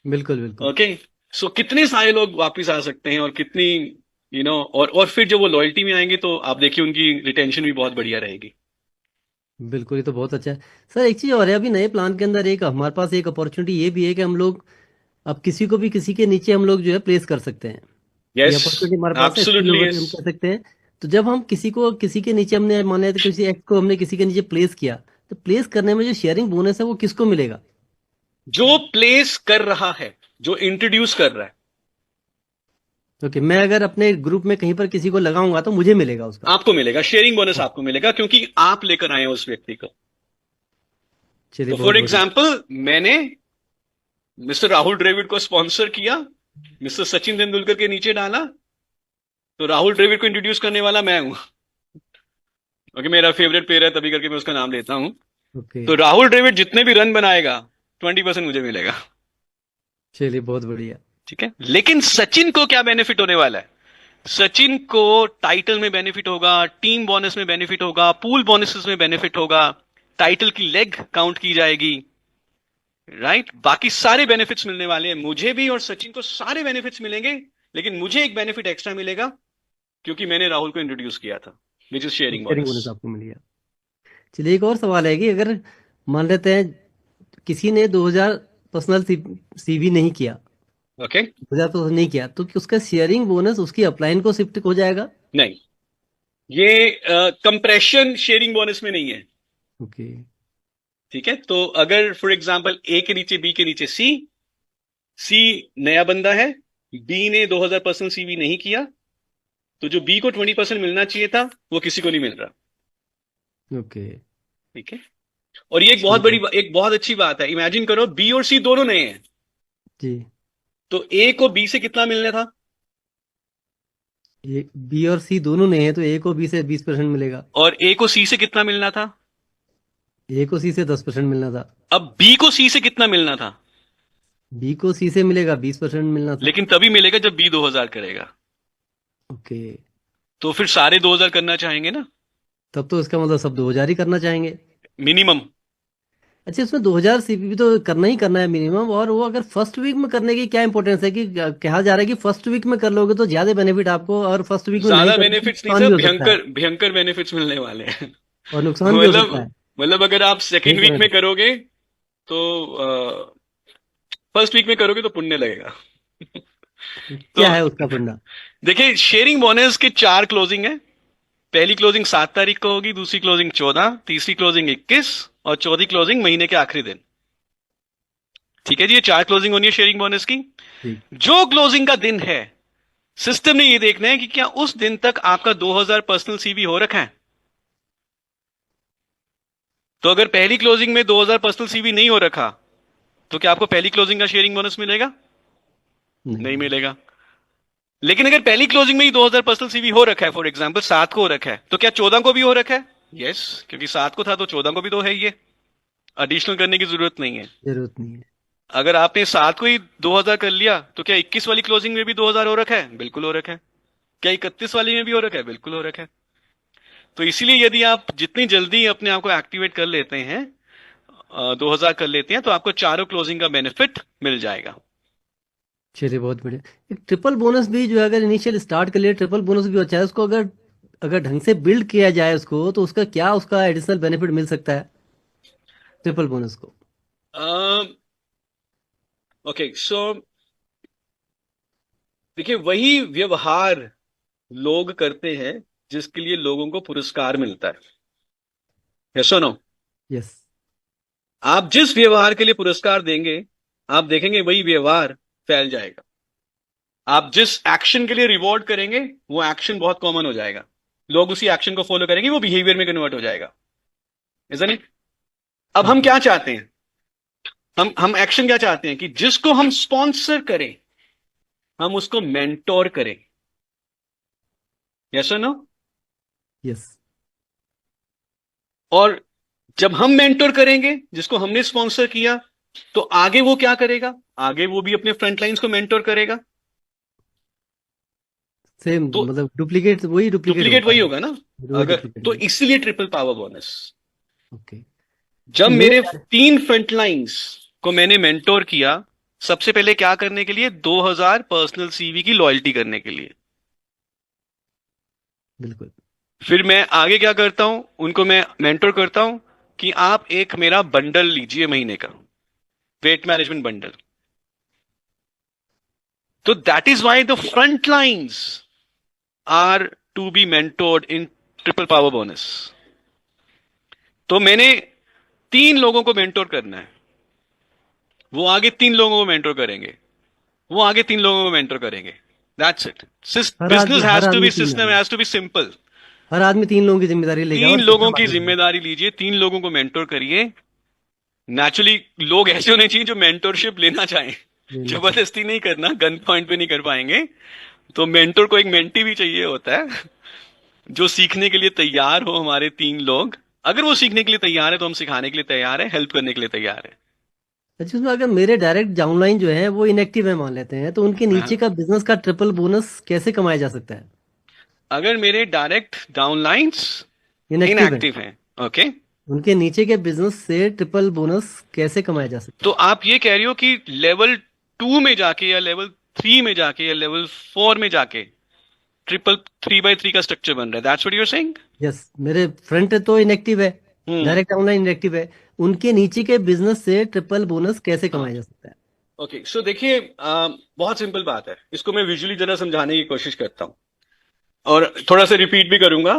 बिल्कुल बिल्कुल। ओके। सो कितने सारे लोग वापस आ सकते हैं, और कितनी और फिर जब वो लॉयल्टी में आएंगे तो आप देखिए उनकी रिटेंशन भी बहुत बढ़िया रहेगी। बिल्कुल, ये तो बहुत अच्छा है। सर एक चीज़ और है, अभी नए प्लान के अंदर एक हमारे पास एक अपॉर्चुनिटी ये भी है कि हम लोग अब किसी को भी किसी के नीचे हम लोग जो है प्लेस कर सकते हैं। ये यस, अपॉर्चुनिटी हमारे पास है, स्किल एब्सोल्युटली लेवल यस। हम कह सकते हैं। तो जब हम किसी को किसी के नीचे हमने माने तो किसी एक्ट को हमने किसी के नीचे प्लेस किया, तो प्लेस करने में जो शेयरिंग बोनस है वो किसको मिलेगा? जो प्लेस कर रहा है, जो इंट्रोड्यूस कर रहा है, ओके, मैं अगर अपने ग्रुप में कहीं पर किसी को लगाऊंगा तो मुझे मिलेगा उसका? आपको मिलेगा शेयरिंग बोनस, आपको मिलेगा क्योंकि आप लेकर आए हैं उस व्यक्ति को। चलिए तो बहुत फॉर बढ़िया। एग्जाम्पल, मैंने मिस्टर राहुल द्रविड़ को स्पॉन्सर किया, मिस्टर सचिन तेंदुलकर के नीचे डाला, तो राहुल द्रविड़ को इंट्रोड्यूस करने वाला मैं हूं। ओके, मेरा फेवरेट प्लेयर है तभी करके मैं उसका नाम लेता हूं। ओके। तो राहुल द्रविड़ जितने भी रन बनाएगा 20% मुझे मिलेगा। चलिए बहुत बढ़िया। ठीक है। लेकिन सचिन को क्या बेनिफिट होने वाला है? सचिन को टाइटल में बेनिफिट होगा, टीम बोनस में बेनिफिट होगा, पूल बोनसेस में बेनिफिट होगा, टाइटल की लेग काउंट की जाएगी, राइट? बाकी सारे बेनिफिट्स मिलने वाले हैं, मुझे भी और सचिन को सारे बेनिफिट्स मिलेंगे। लेकिन मुझे एक बेनिफिट एक्स्ट्रा मिलेगा क्योंकि मैंने राहुल को इंट्रोड्यूस किया था, which is sharing sharing bonus. Bonus आपको मिल गया। चलिए एक और सवाल है कि अगर मान लेते हैं किसी ने 2000 पर्सनल सीवी नहीं किया, ओके। 2000 तो नहीं किया, तो कि उसका शेयरिंग बोनस उसकी अपलाइन को शिफ्ट हो जाएगा? नहीं, ये कंप्रेशन शेयरिंग बोनस में नहीं है। ओके। ठीक है। तो अगर फॉर एग्जांपल ए के नीचे बी के नीचे सी, सी नया बंदा है, बी ने 2000 पर्सनल सीवी नहीं किया, तो जो बी को 20% मिलना चाहिए था वो किसी को नहीं मिल रहा। ओके। ठीक है। और ये एक बहुत अच्छी बात है। इमेजिन करो बी और सी दोनों नए हैं, जी। तो ए को बी से कितना मिलना था? ये बी और सी दोनों नहीं है तो ए को बी से 20% मिलेगा, और ए को सी से कितना मिलना था? ए को सी से 10% मिलना था, अब बी को सी से कितना मिलना था? बी को सी से मिलेगा 20% मिलना था। लेकिन तभी मिलेगा जब बी 2000 करेगा। ओके। तो फिर सारे 2000 करना चाहेंगे ना, तब तो इसका मतलब सब 2000 ही करना चाहेंगे। मिनिमम। अच्छा, इसमें 2000 सीपीपी तो करना ही करना है मिनिमम, और वो अगर फर्स्ट वीक में करने की क्या इंपॉर्टेंस है? कि कहा जा रहा है कि फर्स्ट वीक में कर लोगे तो ज्यादा बेनिफिट आपको, और फर्स्ट वीक में नहीं ज्यादा करोगे तो बेनिफिट्स नहीं नुकसान सर, भी हो सकता है। भयंकर भयंकर बेनिफिट्स मिलने वाले हैं। और नुकसान भी हो सकता है। मतलब अगर आप नहीं सेकेंड वीक करना में करोगे तो फर्स्ट वीक में करोगे तो पुण्य लगेगा। चाहिए। तो क्या है उसका फंडा? देखिए, शेयरिंग बोनस के 4 क्लोजिंग है। पहली क्लोजिंग 7 तारीख को होगी, दूसरी क्लोजिंग 14, तीसरी क्लोजिंग 21 और चौथी क्लोजिंग महीने के आखिरी दिन। ठीक है जी, ये 4 क्लोजिंग होनी है शेयरिंग बोनस की। ठीक। जो क्लोजिंग का दिन है, सिस्टम ने ये देखना है कि क्या उस दिन तक आपका 2000 पर्सनल सीवी हो रखा है। तो अगर पहली क्लोजिंग में 2000 पर्सनल सीवी नहीं हो रखा, तो क्या आपको पहली क्लोजिंग का शेयरिंग बोनस मिलेगा? नहीं मिलेगा। लेकिन अगर पहली क्लोजिंग में ही 2000 पर्सनल सीवी हो रखा है, फॉर एग्जांपल 7 को हो रखा है, तो क्या 14 को भी हो रखा है? यस, क्योंकि 7 को था तो 14 को भी तो है, ये एडिशनल करने की जरूरत नहीं है। जरूरत नहीं है। अगर आपने 7 को ही 2000 कर लिया तो क्या 21 वाली क्लोजिंग में भी 2000 हो रखा है? बिल्कुल हो रखा है। क्या 31 वाली में भी हो रखा है? बिल्कुल हो रखा है। तो इसीलिए यदि आप जितनी जल्दी अपने आप को एक्टिवेट कर लेते हैं, 2000 कर लेते हैं, तो आपको चारों क्लोजिंग का बेनिफिट मिल जाएगा। चलिए बहुत बढ़िया। एक ट्रिपल बोनस भी जो है, अगर इनिशियल स्टार्ट कर लिए ट्रिपल बोनस भी अच्छा है, उसको अगर अगर ढंग से बिल्ड किया जाए उसको, तो उसका क्या उसका एडिशनल बेनिफिट मिल सकता है ट्रिपल बोनस को? ओके, सो देखिए, वही व्यवहार लोग करते हैं जिसके लिए लोगों को पुरस्कार मिलता है। यस और नो? यस। आप जिस व्यवहार के लिए पुरस्कार देंगे, आप देखेंगे वही व्यवहार फैल जाएगा। आप जिस एक्शन के लिए रिवॉर्ड करेंगे, वो एक्शन बहुत कॉमन हो जाएगा। लोग उसी एक्शन को फॉलो करेंगे, वो बिहेवियर में कन्वर्ट हो जाएगा। Isn't it? अब हम क्या चाहते हैं? हम एक्शन क्या चाहते हैं कि जिसको हम स्पॉन्सर करें, हम उसको मेंटोर करें। यस और नो? यस। और जब हम मेंटोर करेंगे जिसको हमने स्पॉन्सर किया, तो आगे वो क्या करेगा? आगे वो भी अपने फ्रंट लाइंस को मेंटोर करेगा। सेम तो मतलब डुप्लीकेट डुप्लीकेट होता वही है। होगा ना। वही अगर डुप्लीकेट तो होगा। इसलिए ट्रिपल पावर बोनस। ओके। जब तो मेरे मेरे 3 फ्रंट लाइंस को मैंने मेंटोर किया, सबसे पहले क्या करने के लिए? 2000 पर्सनल सीवी की लॉयल्टी करने के लिए। बिल्कुल। फिर मैं आगे क्या करता हूं? उनको मैं मेंटोर करता हूं कि आप एक मेरा बंडल लीजिए महीने का, वेट मैनेजमेंट बंडल। तो that is why the front lines are to be mentored in triple power bonus. तो मैंने 3 लोगों को मेंटोर करना है, वो आगे 3 लोगों को मेंटोर करेंगे, वो आगे 3 लोगों को मेंटोर करेंगे। That's it. बिजनेस हर हैज टू बी, आदमी तीन सिस्टम आदमी हैज टू बी सिंपल। हर आदमी 3 लोगों की जिम्मेदारी लेगा 3 और लोगों सिस्टम की आगे बढ़ेगा। जिम्मेदारी लीजिए, 3 लोगों को मेंटोर करिए। नेचुरली लोग ऐसे होने चाहिए जो मेंटोरशिप लेना चाहें। लेना चाहिए। जबरदस्ती नहीं करना, गन पॉइंट पे नहीं कर पाएंगे। तो मेंटोर को एक मेंटी भी चाहिए होता है, जो सीखने के लिए तैयार हो। हमारे 3 लोग, अगर वो सीखने के लिए तैयार है तो हम सिखाने के लिए तैयार है, हेल्प करने के लिए तैयार है। अच्छा, उसमें अगर मेरे डायरेक्ट डाउनलाइन जो है वो इनएक्टिव है मान लेते हैं, तो उनके नीचे हाँ। का बिजनेस का ट्रिपल बोनस कैसे कमाया जा सकता है? अगर मेरे डायरेक्ट डाउनलाइंस इनएक्टिव है, इनएक्टिव हैं, ओके, उनके नीचे के बिजनेस से ट्रिपल बोनस कैसे कमाया जा सकता तो आप ये कह रहे हो कि लेवल 2 में जाके या लेवल 3 में जाके या लेवल 4 में जाके ट्रिपल 3x3 का स्ट्रक्चर बन रहा है? That's what you are saying? है? यस, मेरे फ्रंट तो इनएक्टिव है, हम्म। डायरेक्ट डाउनलाइन इनएक्टिव है, उनके नीचे के बिजनेस से ट्रिपल बोनस कैसे हाँ। कमाया जा सकता है? ओके, सो देखिए, बहुत सिंपल बात है। इसको मैं विजुअली जरा समझाने की कोशिश करता हूं, और थोड़ा सा रिपीट भी करूंगा।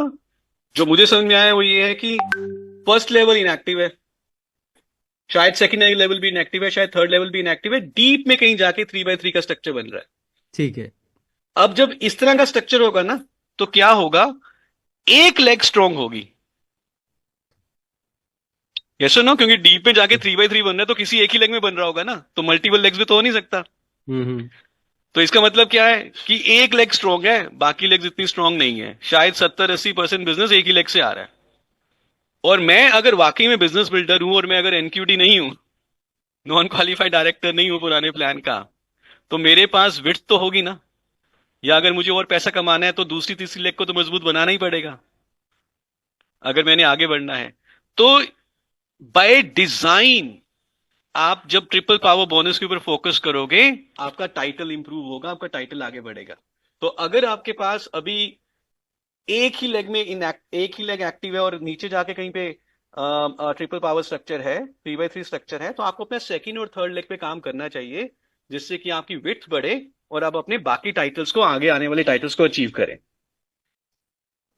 जो मुझे समझ में आया वो ये है कि फर्स्ट लेवल इनएक्टिव है, शायद सेकंड लेवल भी इनएक्टिव है, शायद थर्ड लेवल भी इनएक्टिव है, डीप में कहीं जाके 3x3 का स्ट्रक्चर बन रहा है। ठीक है। अब जब इस तरह का स्ट्रक्चर होगा ना, तो क्या होगा? एक लेग स्ट्रांग होगी। यस और नो? क्योंकि डीप में जाके 3x3 बन रहा है, तो किसी एक ही लेग में बन रहा होगा ना, तो मल्टीपल लेग्स भी तो हो नहीं सकता। हम्म। तो इसका मतलब क्या है कि एक लेग स्ट्रांग है, बाकी लेग्स इतनी स्ट्रांग नहीं है। शायद 70-80% बिजनेस एक ही लेग से आ रहा है। और मैं अगर वाकई में बिजनेस बिल्डर हूं, और मैं अगर एनक्यूटी नहीं हूं, नॉन क्वालिफाइड डायरेक्टर नहीं हूं पुराने प्लान का, तो मेरे पास विड्थ तो होगी ना। या अगर मुझे और पैसा कमाना है, तो दूसरी तीसरी लेग को तो मजबूत बनाना ही पड़ेगा, अगर मैंने आगे बढ़ना है। तो बाय डिजाइन, आप जब ट्रिपल पावर बोनस के ऊपर फोकस करोगे, आपका टाइटल इंप्रूव होगा, आपका टाइटल आगे बढ़ेगा। तो अगर आपके पास अभी एक ही लेग एक्टिव है और नीचे जाके कहीं पे ट्रिपल पावर स्ट्रक्चर है, 3x3 स्ट्रक्चर है, तो आपको अपना सेकंड और थर्ड लेग पे काम करना चाहिए, जिससे कि आपकी विड्थ बढ़े और आप अपने बाकी टाइटल्स को, आगे आने वाले टाइटल्स को अचीव करें।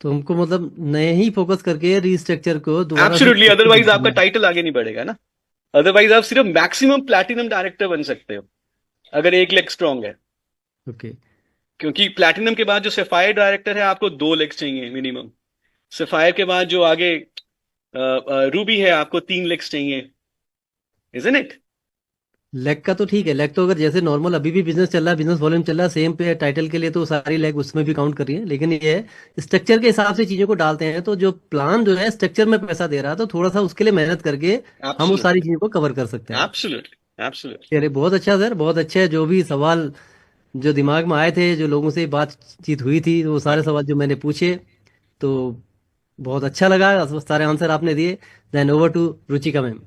तो हमको मतलब नए ही फोकस करके रीस्ट्रक्चर को दोबारा से एब्सोल्युटली, अदरवाइज आपका टाइटल आगे नहीं बढ़ेगा ना। अदरवाइज आप सिर्फ मैक्सिमम प्लैटिनम डायरेक्टर बन सकते हो अगर एक लेग स्ट्रांग है। ओके। क्योंकि प्लैटिनम के बाद जो सफायर डायरेक्टर है, आपको 2 लेग्स चाहिए मिनिमम। सफायर के बाद जो आगे रूबी है, आपको 3 लेग्स चाहिए। Isn't it? लेग का तो ठीक है, लेग तो अगर जैसे नॉर्मल अभी भी बिजनेस चल रहा है, बिजनेस वॉल्यूम चल रहा है सेम पे टाइटल के लिए, तो सारी लेग उसमें भी काउंट कर रही है। लेकिन ये है स्ट्रक्चर के हिसाब से चीजों को डालते हैं, तो जो प्लान जो है स्ट्रक्चर में पैसा दे रहा है, तो थोड़ा सा उसके लिए मेहनत करके हम उस सारी एब्सोल्युटली, चीजों को कवर कर सकते हैं। एब्सोल्युटली। एब्सोल्युटली। चलिए बहुत अच्छा सर, बहुत अच्छे। जो भी सवाल जो दिमाग में आए थे, जो लोगों से बातचीत हुई थी, वो सारे सवाल जो मैंने पूछे, तो बहुत अच्छा लगा, सारे आंसर आपने दिए। Then over to Ruchika ma'am.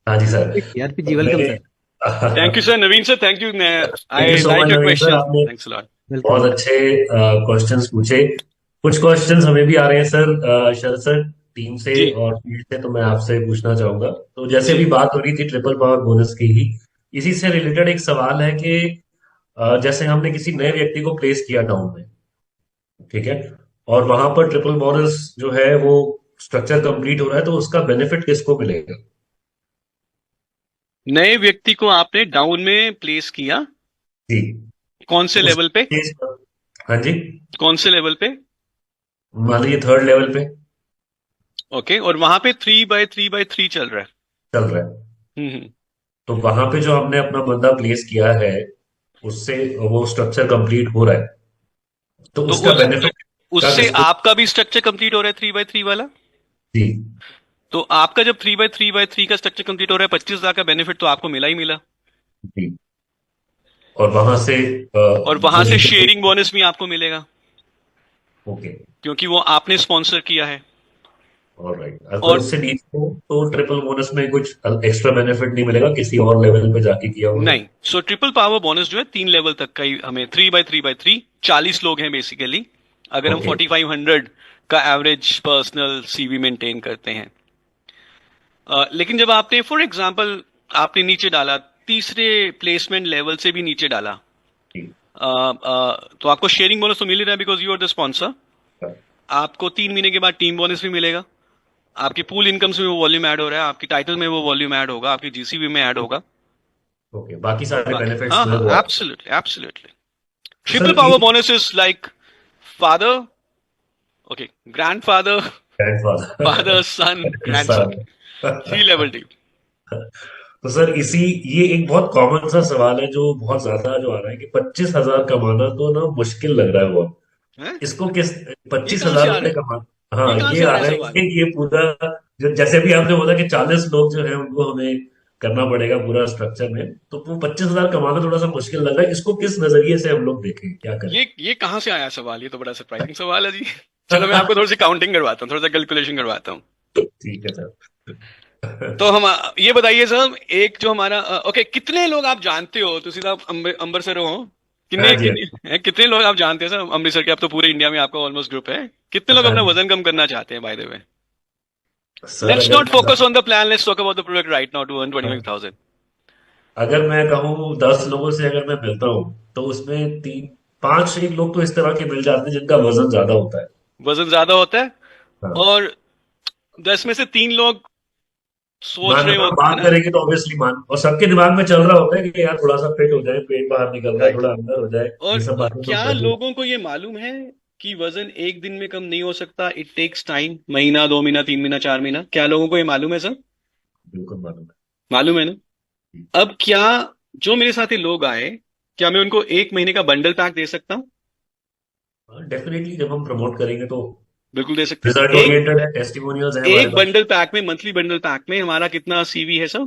हाँ जी सर। आरपी तो जी, वेलकम मैं sir. Thank you sir, Naveen sir, thank you. Thank you I so like much your Naveen sir, question, आपने थैंक्स अ लॉट। वेलकम। बहुत अच्छे क्वेश्चंस पूछे। कुछ क्वेश्चंस हमें भी आ रहे हैं सर, शरद सर टीम से जी और फील्ड से, तो मैं आपसे पूछना चाहूंगा। तो जैसे जी। अभी बात हो रही थी ट्रिपल पावर बोनस की ही, इसी से रिलेटेड एक सवाल है कि जैसे हमने किसी नए व्यक्ति को प्लेस किया टाउन में, ठीक है, और वहां पर ट्रिपल बोनस जो है वो स्ट्रक्चर कंप्लीट हो रहा है, तो उसका बेनिफिट किसको मिलेगा? नए व्यक्ति को आपने डाउन में प्लेस किया, जी। कौन तो से उस लेवल पे? केस पर, हाँ जी, कौन से लेवल पे? मान लीजिए थर्ड लेवल पे ओके, और वहां पे 3 बाय 3 बाय 3 चल रहा है। चल रहा है। हम्म। तो वहां पे जो हमने अपना बंदा प्लेस किया है, उससे वो स्ट्रक्चर कंप्लीट हो रहा है, तो तो उसका उस बेनिफिट का उससे किसको? आपका भी स्ट्रक्चर कंप्लीट हो रहा है 3 बाय 3 वाला। जी। तो आपका जब 3 बाय 3 बाय 3 का स्ट्रक्चर कंप्लीट हो रहा है, 25,000 का बेनिफिट तो आपको मिला ही मिला। जी। और वहां से और वहां जो से नीचे, शेयरिंग बोनस भी आपको मिलेगा, ओके, क्योंकि वो आपने स्पॉन्सर किया है। ऑलराइट। अगर और उससे नीचे हो तो ट्रिपल बोनस में कुछ एक्स्ट्रा बेनिफिट नहीं मिलेगा किसी और लेवल पे जाके किया हो तो? नहीं, सो ट्रिपल पावर बोनस जो है 3 लेवल तक का ही हमें, 3 बाय 3 बाय 3, 40 लोग हैं बेसिकली, अगर हम ओके। 4500 का एवरेज पर्सनल सीवी मेंटेन करते हैं। लेकिन जब आपने फॉर एग्जांपल आपने नीचे डाला, तीसरे प्लेसमेंट लेवल से भी नीचे डाला, ठीक तो आपको शेयरिंग बोनस तो मिल ही रहा है, because you are the sponsor. है। आपको 3 महीने के बाद टीम बोनस भी मिलेगा, आपकी पूल इनकम्स में वो वॉल्यूम ऐड हो रहा है, आपकी टाइटल में वो वॉल्यूम ऐड होगा, आपकी जीसीबी में ऐड होगा। ओके, बाकी सारे बाकी बेनिफिट्स हाँ जो है हाँ, वो आप। Absolutely absolutely. तो ट्रिपल सर पावर एक bonus is like father, okay, grandfather, father grandfather son, grandson, son. 3 level team. तो सर इसी, ये एक बहुत कॉमन सा सवाल है जो बहुत ज्यादा जो आ रहा है कि 25,000 कमाना तो ना मुश्किल लग रहा है वो। हैं? इसको किस, ये पच्चीस कहाँ से हजार आ रहा रुपये है? कमाना, ये हाँ कहाँ ये से आ आ रहा है रहा है सवाल? कि ये पूरा, जो जैसे भी आपने बोला कि 40 लोग जो है उनको हमें करना पड़ेगा पूरा स्ट्रक्चर में, तो वो 25,000 कमाना थोड़ा सा मुश्किल लग रहा है। इसको किस नजरिए से हम लोग देखें, क्या करें? ये कहाँ से आया सवाल? ये तो बड़ा सरप्राइजिंग सवाल है जी। चलो मैं आपको थोड़ी सी काउंटिंग करवाता हूँ, थोड़ा सा कैलकुलेशन करवाता हूँ। ठीक है सर। तो हम ये बताइए सर, एक जो हमारा ओके, कितने लोग आप जानते हो, तो सीधा अंबर सर हो, हाँ कितने जी, हाँ जी। कितने लोग आप जानते हैं सर अमृतसर के? आप तो पूरे इंडिया में आपका ऑलमोस्ट ग्रुप है, कितने लोग हाँ अपना जी वजन कम करना चाहते हैं by the way? Sir, let's not focus on the plan, let's talk about the product right now to earn 25,000। अगर मैं कहूँ 10 लोगों से अगर मैं मिलता हूँ, तो उसमें तीन पांच एक लोग तो इस तरह के मिल जाते हैं जिनका वजन ज्यादा होता है। वजन ज्यादा होता है, हाँ। और 10 में से 3 लोग सोच मान रहे लो होते हैं बात ना। करेंगे तो ऑब्वियसली मान, और सबके दिमाग में चल रहा होता है कि यार थोड़ा सा फिट हो जाए, पेट बाहर निकल रहा है, राइट। थोड़ा अंदर हो जाए, ये सब और बातें तो क्या करनी। लोगों को ये मालूम है कि वजन एक दिन में कम नहीं हो सकता? इट टेक्स टाइम, महीना, 2 महीना, 3 महीना, 4 महीना। क्या लोगों को ये मालूम है सर? बिल्कुल मालूम मालूम है ना? है। अब क्या जो मेरे साथ ये लोग आए, क्या मैं उनको 1 महीने का बंडल पैक दे सकता हूँ? डेफिनेटली जब हम प्रमोट करेंगे तो बिल्कुल दे सकते रिजल्ट हैं। एक ओरिएंटेड है, टेस्टिमोनियल्स है हमारे एक पास। बंडल पैक में, मंथली बंडल पैक में हमारा कितना सीवी है सर?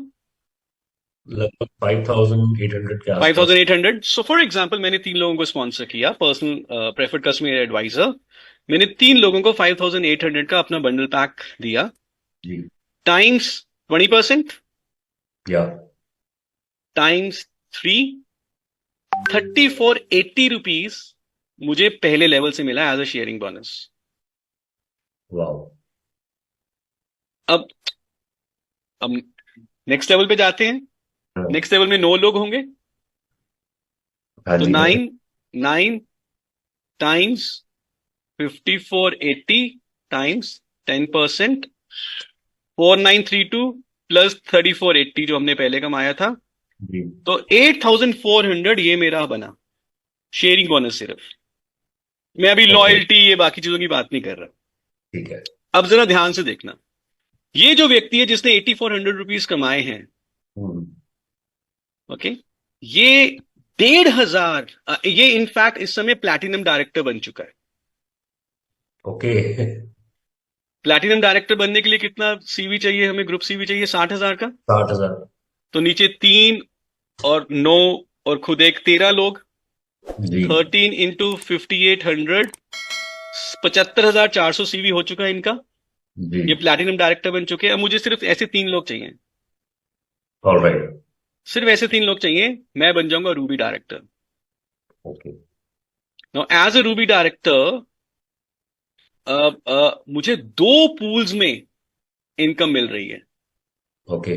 लगभग 5,800 के आसपास। 5,800। सो फॉर एग्जाम्पल, मैंने 3 लोगों को स्पॉन्सर किया, पर्सनल प्रेफर्ड कस्टमर एडवाइजर। मैंने 3 लोगों को 5,800 का अपना बंडल पैक दिया, जी। टाइम्स 20%, या टाइम्स 3, 3,480 रुपीज मुझे पहले लेवल से मिला एज अ शेयरिंग बोनस। वाह। अब अब नेक्स्ट लेवल पे जाते हैं। हाँ नेक्स्ट लेवल में 9 लोग होंगे, हाँ तो जी, हाँ जी। 9 टाइम्स 5,480 टाइम्स 10%, 4,932 प्लस 3,480 जो हमने पहले कमाया था, जी। तो 8,400 ये मेरा बना शेयरिंग बोनस सिर्फ। मैं अभी ओके। लॉयल्टी ये बाकी चीजों की बात नहीं कर रहा। ठीक है। अब जरा ध्यान से देखना, ये जो व्यक्ति है जिसने 8,400 रुपीज कमाए हैं, हम्म। ओके, ये 1,500, ये इनफैक्ट इस समय प्लैटिनम डायरेक्टर बन चुका है। ओके। प्लैटिनम डायरेक्टर बनने के लिए कितना सीवी चाहिए हमें? ग्रुप सीवी चाहिए 60,000 का। 60,000। तो नीचे 3 और 9 और खुद एक 13 लोग, जी 13 इंटू 5800, 75,400 सीवी हो चुका है इनका। जी। ये प्लैटिनम डायरेक्टर बन चुके हैं। अब मुझे सिर्फ ऐसे 3 लोग चाहिए, ऑलराइट। सिर्फ ऐसे 3 लोग चाहिए, मैं बन जाऊंगा ruby director. Okay. Now as a ruby director मुझे 2 पूल्स में इनकम मिल रही है, okay.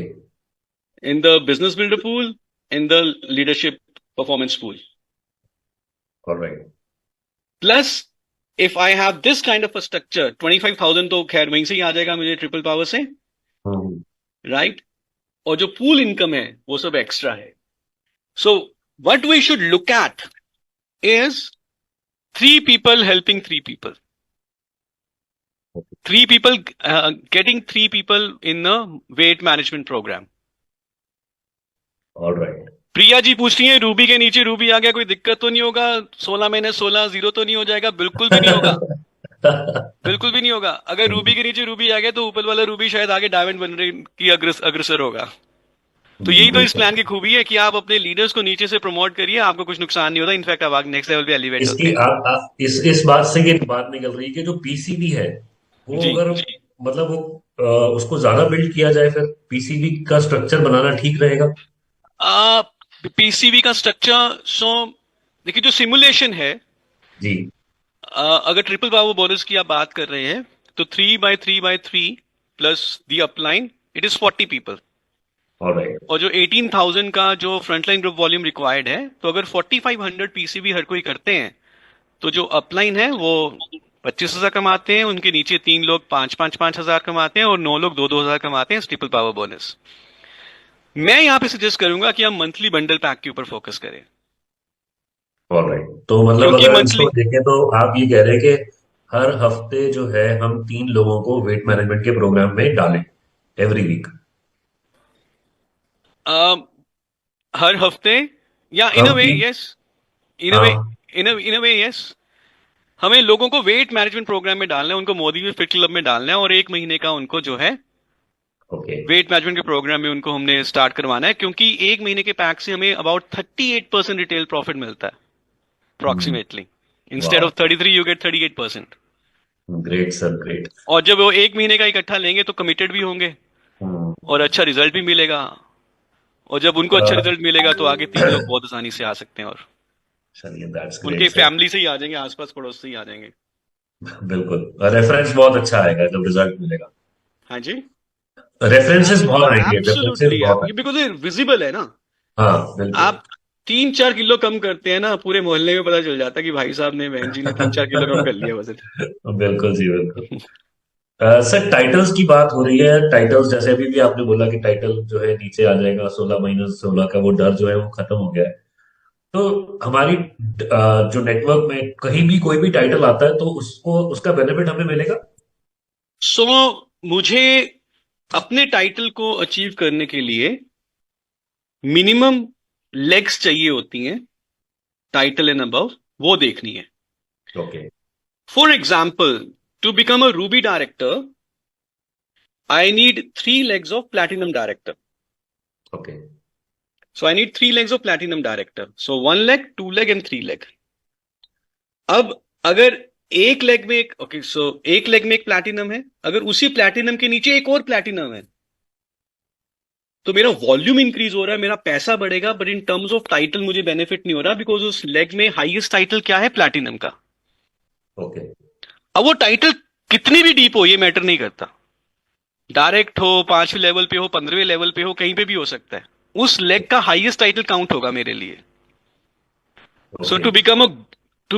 In the business builder pool, in the leadership performance pool. Alright. Plus if I have this kind of a structure, 25,000 तो खैर वहीं से ही आ जाएगा मुझे ट्रिपल पावर से, हम्म। राइट? और जो पूल इनकम है वो सब एक्स्ट्रा है। So what we should look at is 3 people helping 3 people. 3 people, getting 3 people in a weight management program. Alright. Priya ji पूछ रही है रूबी के नीचे रूबी आ गया, कोई दिक्कत तो नहीं होगा? 16 महीने 16 जीरो तो नहीं हो जाएगा? बिल्कुल भी नहीं होगा, बिल्कुल भी नहीं होगा। अगर रूबी के नीचे रूबी आ गया तो ऊपर वाला रूबी शायद आगे डायमंड बनने की अग्रसर होगा। तो यही तो इस बिल्कुल। प्लान की खूबी है कि आप अपने लीडर्स को नीचे से प्रमोट करिए, आपको कुछ नुकसान नहीं होता, इनफैक्ट आप आगे नेक्स्ट लेवल पे एलिवेट होते इसकी हैं। इस बात से ये बात निकल रही है कि जो पीसीबी है वो जी। अगर मतलब वो उसको ज्यादा बिल्ड किया जाए फिर पीसीबी का स्ट्रक्चर बनाना ठीक रहेगा। पीसीबी का स्ट्रक्चर, सो देखिए जो सिमुलेशन है, जी। अगर ट्रिपल पावर बोनस की आप बात कर रहे हैं तो 3 by 3 by 3 plus the upline, it is 40 people. Alright. और जो 18,000 का जो फ्रंटलाइन ग्रुप वॉल्यूम रिक्वायर्ड है, तो अगर 4500 पीसीबी हर कोई करते हैं तो जो अपलाइन है वो 25,000 कमाते हैं, उनके नीचे 3 लोग 5,000 कमाते हैं और 9 लोग 2,000 कमाते हैं ट्रिपल पावर बोनस। मैं यहां पे सजेस्ट करूंगा कि हम मंथली बंडल पैक के ऊपर फोकस करें, ऑलराइट। तो मतलब क्योंकि अगर मंथली इसको देखें तो आप ये कह रहे हैं कि हर हफ्ते जो है हम 3 लोगों को वेट मैनेजमेंट के प्रोग्राम में डालें एवरी वीक। हर हफ्ते, या इन अ हम वे तीन। यस, इन अ वे, हाँ। इन अ वे यस, हमें लोगों को वेट मैनेजमेंट प्रोग्राम में डालना है, उनको मोदी में फिट क्लब में डालना है, और 1 महीने का उनको जो है ओके। वेट मैनेजमेंट के प्रोग्राम में उनको हमने स्टार्ट करवाना है, क्योंकि 1 महीने के पैक से हमें अबाउट 38% रिटेल प्रॉफिट मिलता है अप्रोक्सीमेटली। इंस्टेड वाह। Of 33 you get 38%। Great sir, great. और जब वो 1 महीने का इकट्ठा लेंगे तो कमिटेड भी होंगे हम्म। और अच्छा रिजल्ट भी मिलेगा। और जब उनको अच्छा रिजल्ट मिलेगा तो आगे 3 लोग बहुत आसानी से आ सकते हैं, और चलिए दैट्स ग्रेट उनके सर। फैमिली से ही आ जाएंगे, आसपास पड़ोस से ही आ जाएंगे। बिल्कुल। रेफरेंस बहुत अच्छा आएगा जब रिजल्ट मिलेगा। हाँ जी, रेफरेंसेस बहुत आएंगे, रेफरेंसेस एब्सोल्युटली, बहुत आएंगे। बिकॉज ये विजिबल है ना। हाँ बिल्कुल। आप 3-4 किलो कम करते हैं ना, पूरे मोहल्ले में पता चल जाता है कि भाई साहब ने, बहन जी ने 3-4 किलो कम कर लिया वजन। बिल्कुल जी, बिल्कुल। सर टाइटल्स की बात हो रही है, टाइटल्स जैसे अभी भी आपने बोला कि टाइटल जो है नीचे आ जाएगा, 16 - 16 का वो डर जो है वो खत्म हो गया है। तो हमारी जो नेटवर्क में कहीं भी कोई भी टाइटल आता है तो उसको उसका बेनिफिट हमें मिलेगा। सो मुझे अपने टाइटल को अचीव करने के लिए मिनिमम लेग्स चाहिए होती हैं, टाइटल एंड अबव, वो देखनी है। Okay. For example, to become a ruby director I need 3 legs of platinum director. Okay. So I need 3 legs of platinum director. So 1 leg, 2 leg and 3 leg. अब अगर एक leg में एक, okay so एक leg में एक platinum है, अगर उसी प्लैटिनम के नीचे एक और प्लैटिनम है, तो मेरा वॉल्यूम इंक्रीज हो रहा है, मेरा पैसा बढ़ेगा, but in terms of title मुझे बेनिफिट नहीं हो रहा, बिकॉज उस लेग में हाईएस्ट टाइटल क्या है? प्लैटिनम का। ओके। अब वो टाइटल कितनी भी डीप हो, ये मैटर नहीं करता, डायरेक्ट हो, 5वें लेवल पे हो, 15वें लेवल पे हो, कहीं पे भी हो सकता है, उस लेग का हाईएस्ट टाइटल काउंट होगा मेरे लिए। So okay. To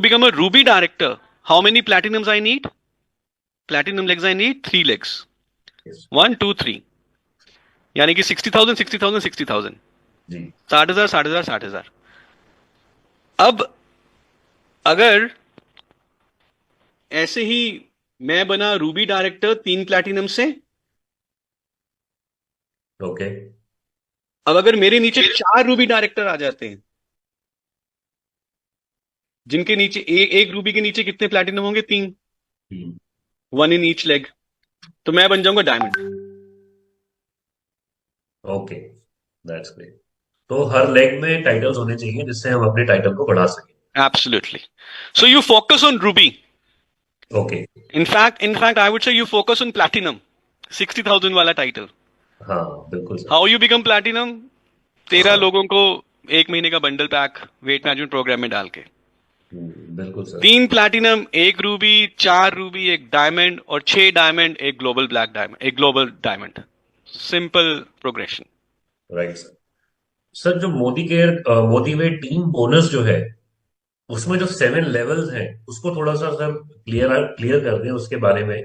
become a ruby director, how many platinums I need? Platinum legs I need 3 legs, 1 2 3, यानी कि 60,000 60,000 60,000, जी। 60,000 60,000 60,000। अब अगर ऐसे ही मैं बना रूबी डायरेक्टर 3 प्लैटिनम से, ओके। अब अगर मेरे नीचे 4 रूबी डायरेक्टर आ जाते हैं, जिनके नीचे एक रूबी के नीचे कितने प्लैटिनम होंगे? 3, हम्म। 1 in each leg, तो मैं बन जाऊंगा डायमंड। Okay, that's great. तो हर लेग में टाइटल्स होने चाहिए जिससे हम अपने टाइटल को बढ़ा सकें। Absolutely. So you focus on ruby. Okay. In fact I would say you focus on platinum, 60,000 वाला टाइटल। हाँ, बिल्कुल sir. How you become platinum? 13 हाँ। लोगों को 1 महीने का bundle pack weight management program में डाल के। बिल्कुल sir. 3 platinum, 1 ruby, 4 ruby, 1 diamond, और 6 डायमंड, एक ग्लोबल ब्लैक डायमंड, एक global diamond. Simple progression. Right sir. Sir, जो मोदी वे टीम बोनस जो है, उसमें जो 7 लेवल्स हैं, उसको थोड़ा सा सर क्लियर क्लियर कर दें उसके बारे में,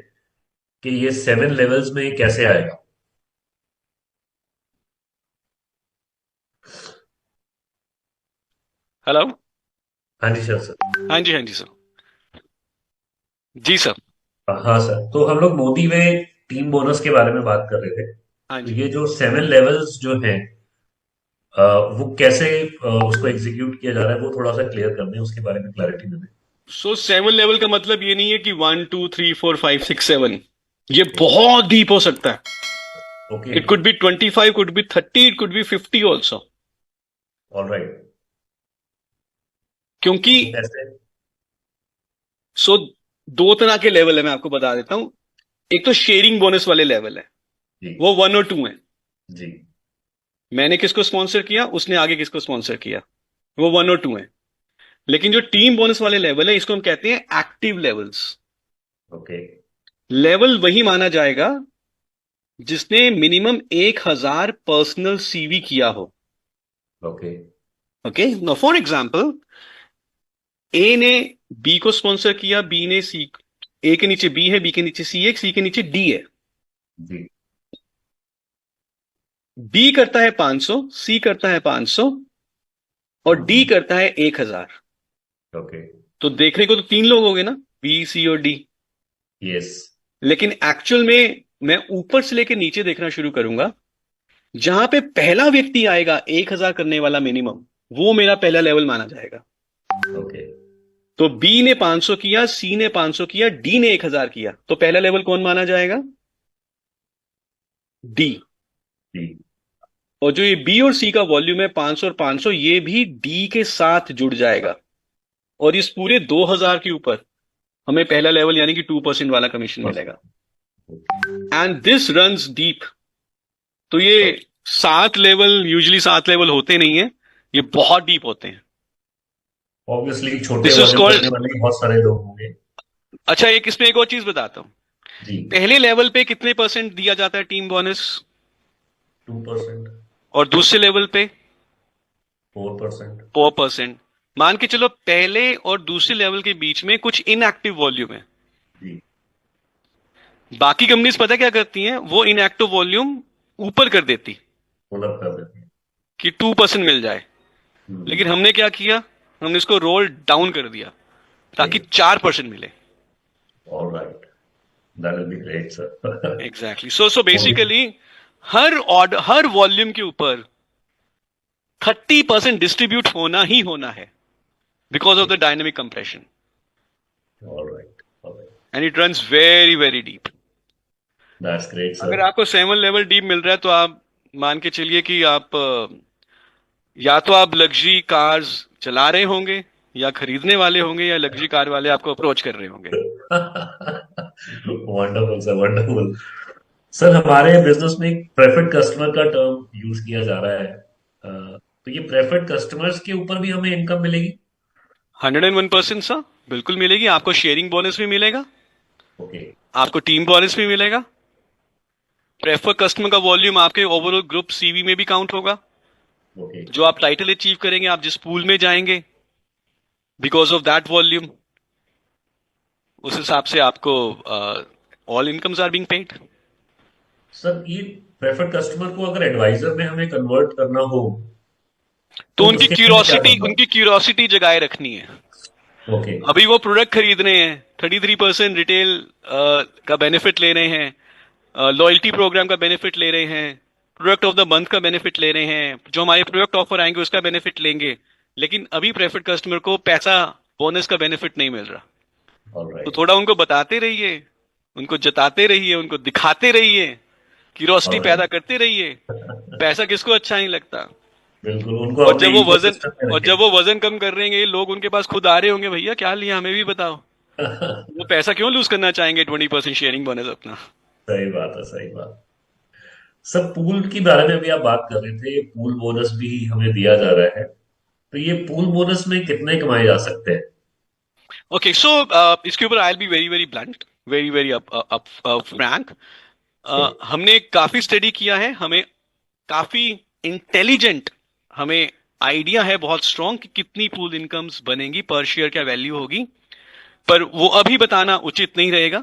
कि ये 7 लेवल्स में कैसे आएगा। हेलो। हाँ जी सर। हाँ जी, हाँ जी सर। जी सर। हाँ सर, तो हम लोग मोदी वे टीम बोनस के बारे में बात कर रहे थे। हाँ तो जी। ये जो 7 लेवल्स जो हैं, वो कैसे उसको एग्जीक्यूट किया जा रहा है, वो थोड़ा सा क्लियर कर दें, उसके बारे में क्लैरिटी दे दें। सो 7 लेवल का मतलब ये नहीं है कि 1 2 3 4 5 6 7। ये बहुत डीप हो सकता है। Okay. It could be 25, could be 30, it could be 50 also. All right. क्योंकि वो कैसे? सो 2 तरह के लेवल है, मैं आपको बता देता हूं। एक तो शेयरिंग बोनस वाले लेवल है, जी। वो 1 और 2 है। जी। मैंने किसको स्पॉन्सर किया, उसने आगे किसको स्पॉन्सर किया, वो 1 और 2 है। लेकिन जो टीम बोनस वाले लेवल है, इसको हम कहते हैं एक्टिव लेवल्स। ओके। लेवल वही माना जाएगा जिसने मिनिमम 1,000 पर्सनल सीवी किया हो। Okay. Okay, no for example, A ने बी को स्पॉन्सर किया, बी ने सी, ए के नीचे बी है, बी के नीचे सी है, सी के नीचे डी है। जी। बी करता है 500, सी करता है 500, और डी करता है 1,000। ओके। तो देखने को तो 3 लोग हो गए ना, बी, सी और डी। यस। लेकिन एक्चुअल में मैं ऊपर से लेकर नीचे देखना शुरू करूंगा। जहां पे पहला व्यक्ति आएगा 1,000 करने वाला मिनिमम, वो मेरा पहला लेवल माना जाएगा। ओके। तो बी ने 500 किया, सी ने 500 किया, डी ने 1,000 किया, तो पहला लेवल कौन माना जाएगा? डी। जी। और जो ये बी और सी का वॉल्यूम है 500 और 500, ये भी डी के साथ जुड़ जाएगा। और इस पूरे 2,000 के ऊपर हमें पहला लेवल यानी कि 2% वाला कमीशन मिलेगा। And this runs deep. तो ये 7 लेवल, यूजली 7 लेवल होते नहीं है, ये बहुत डीप होते हैं। ऑब्वियसली छोटे दिस इज वॉल्यूम करने कॉल्ड। वाले भी बहुत सारे लोग होंगे। अच्छा, एक इसमें एक और चीज बताता हूं। जी। पहले लेवल पे कितने परसेंट दिया जाता है टीम बोनस? 2%। और दूसरे लेवल पे 4%। 4%। मान के चलो पहले और दूसरे लेवल के बीच में कुछ इनएक्टिव वॉल्यूम है। जी। बाकी कंपनीज पता क्या करती हैं, वो इनएक्टिव वॉल्यूम ऊपर कर देती पुल कर देते हैं। कि 2% मिल जाए। हम्म। लेकिन हमने क्या किया, हमने इसको रोल डाउन कर दिया ताकि 4% मिले। All right, that will be great sir. Exactly. So basically her order, her volume के ऊपर 30% डिस्ट्रीब्यूट होना ही होना है, because of the dynamic compression. All right. All right, and it runs very very deep. That's great अगर sir. आपको 7 level deep मिल रहा है तो आप मान के चलिए कि आप या तो आप लग्जरी कार्स चला रहे होंगे, या खरीदने वाले होंगे, या लग्जरी कार वाले आपको अप्रोच कर रहे होंगे। Wonderful sir, wonderful. सर, हमारे बिजनेस में एक प्रेफर्ड कस्टमर का टर्म यूज किया जा रहा है। तो ये प्रेफर्ड कस्टमर्स के ऊपर भी हमें इनकम मिलेगी? 101% सा बिल्कुल मिलेगी। आपको शेयरिंग बोनस भी मिलेगा, ओके। आपको टीम बोनस भी मिलेगा। प्रेफर कस्टमर का वॉल्यूम आपके ओवरऑल ग्रुप सीवी में भी काउंट होगा। ओके। जो आप टाइटल अचीव करेंगे, आप जिस पूल में जाएंगे, बिकॉज ऑफ दैट वॉल्यूम, उस हिसाब से आपको all incomes are being paid. Sir, ये प्रेफर्ड कस्टमर को अगर एडवाइजर में हमें कन्वर्ट करना हो, तो तो उनकी उसके लिए क्या क्यूरोसिटी, करना उनकी क्यूरोसिटी जगाए रखनी है। है? ओके। अभी वो प्रोडक्ट खरीद रहे हैं, 33% रिटेल का बेनिफिट ले रहे हैं, लॉयल्टी प्रोग्राम का बेनिफिट ले रहे हैं, प्रोडक्ट ऑफ द मंथ का बेनिफिट ले रहे हैं, जो हमारे प्रोडक्ट ऑफर आएंगे उसका बेनिफिट लेंगे। लेकिन अभी प्रेफर्ड कस्टमर को पैसा बोनस का बेनिफिट नहीं मिल रहा। ऑल तो राइट। थोड़ा उनको बताते रहिए, उनको जताते रहिए, उनको दिखाते रहिए, क्यूरोसिटी ऑलराइट। पैदा करते रहिए। पैसा किसको अच्छा नहीं लगता। बिल्कुल, उनको और अपने जब वो वजन इकोसिस्टम में और रखें। जब वो वजन कम कर रहे हैं, लोग उनके पास खुद आ रहे होंगे, भैया क्या लिया हमें भी बताओ। वो पैसा क्यों लूज करना चाहेंगे 20% शेयरिंग बोनस अपना। सही बात है, सही बात। सब पूल की बारे में भी आप बात कर रहे थे, पूल बोनस भी हमें दिया जा रहा है, तो ये पूल बोनस में कितने कमाए जा सकते हैं? ओके, सो इसके ऊपर I will be very very blunt, very very Frank. Okay. हमने काफी स्टडी किया है, हमें काफी इंटेलिजेंट, हमें आइडिया है बहुत स्ट्रांग कि कितनी पूल इनकम्स बनेंगी, पर शेयर क्या वैल्यू होगी। पर वो अभी बताना उचित नहीं रहेगा।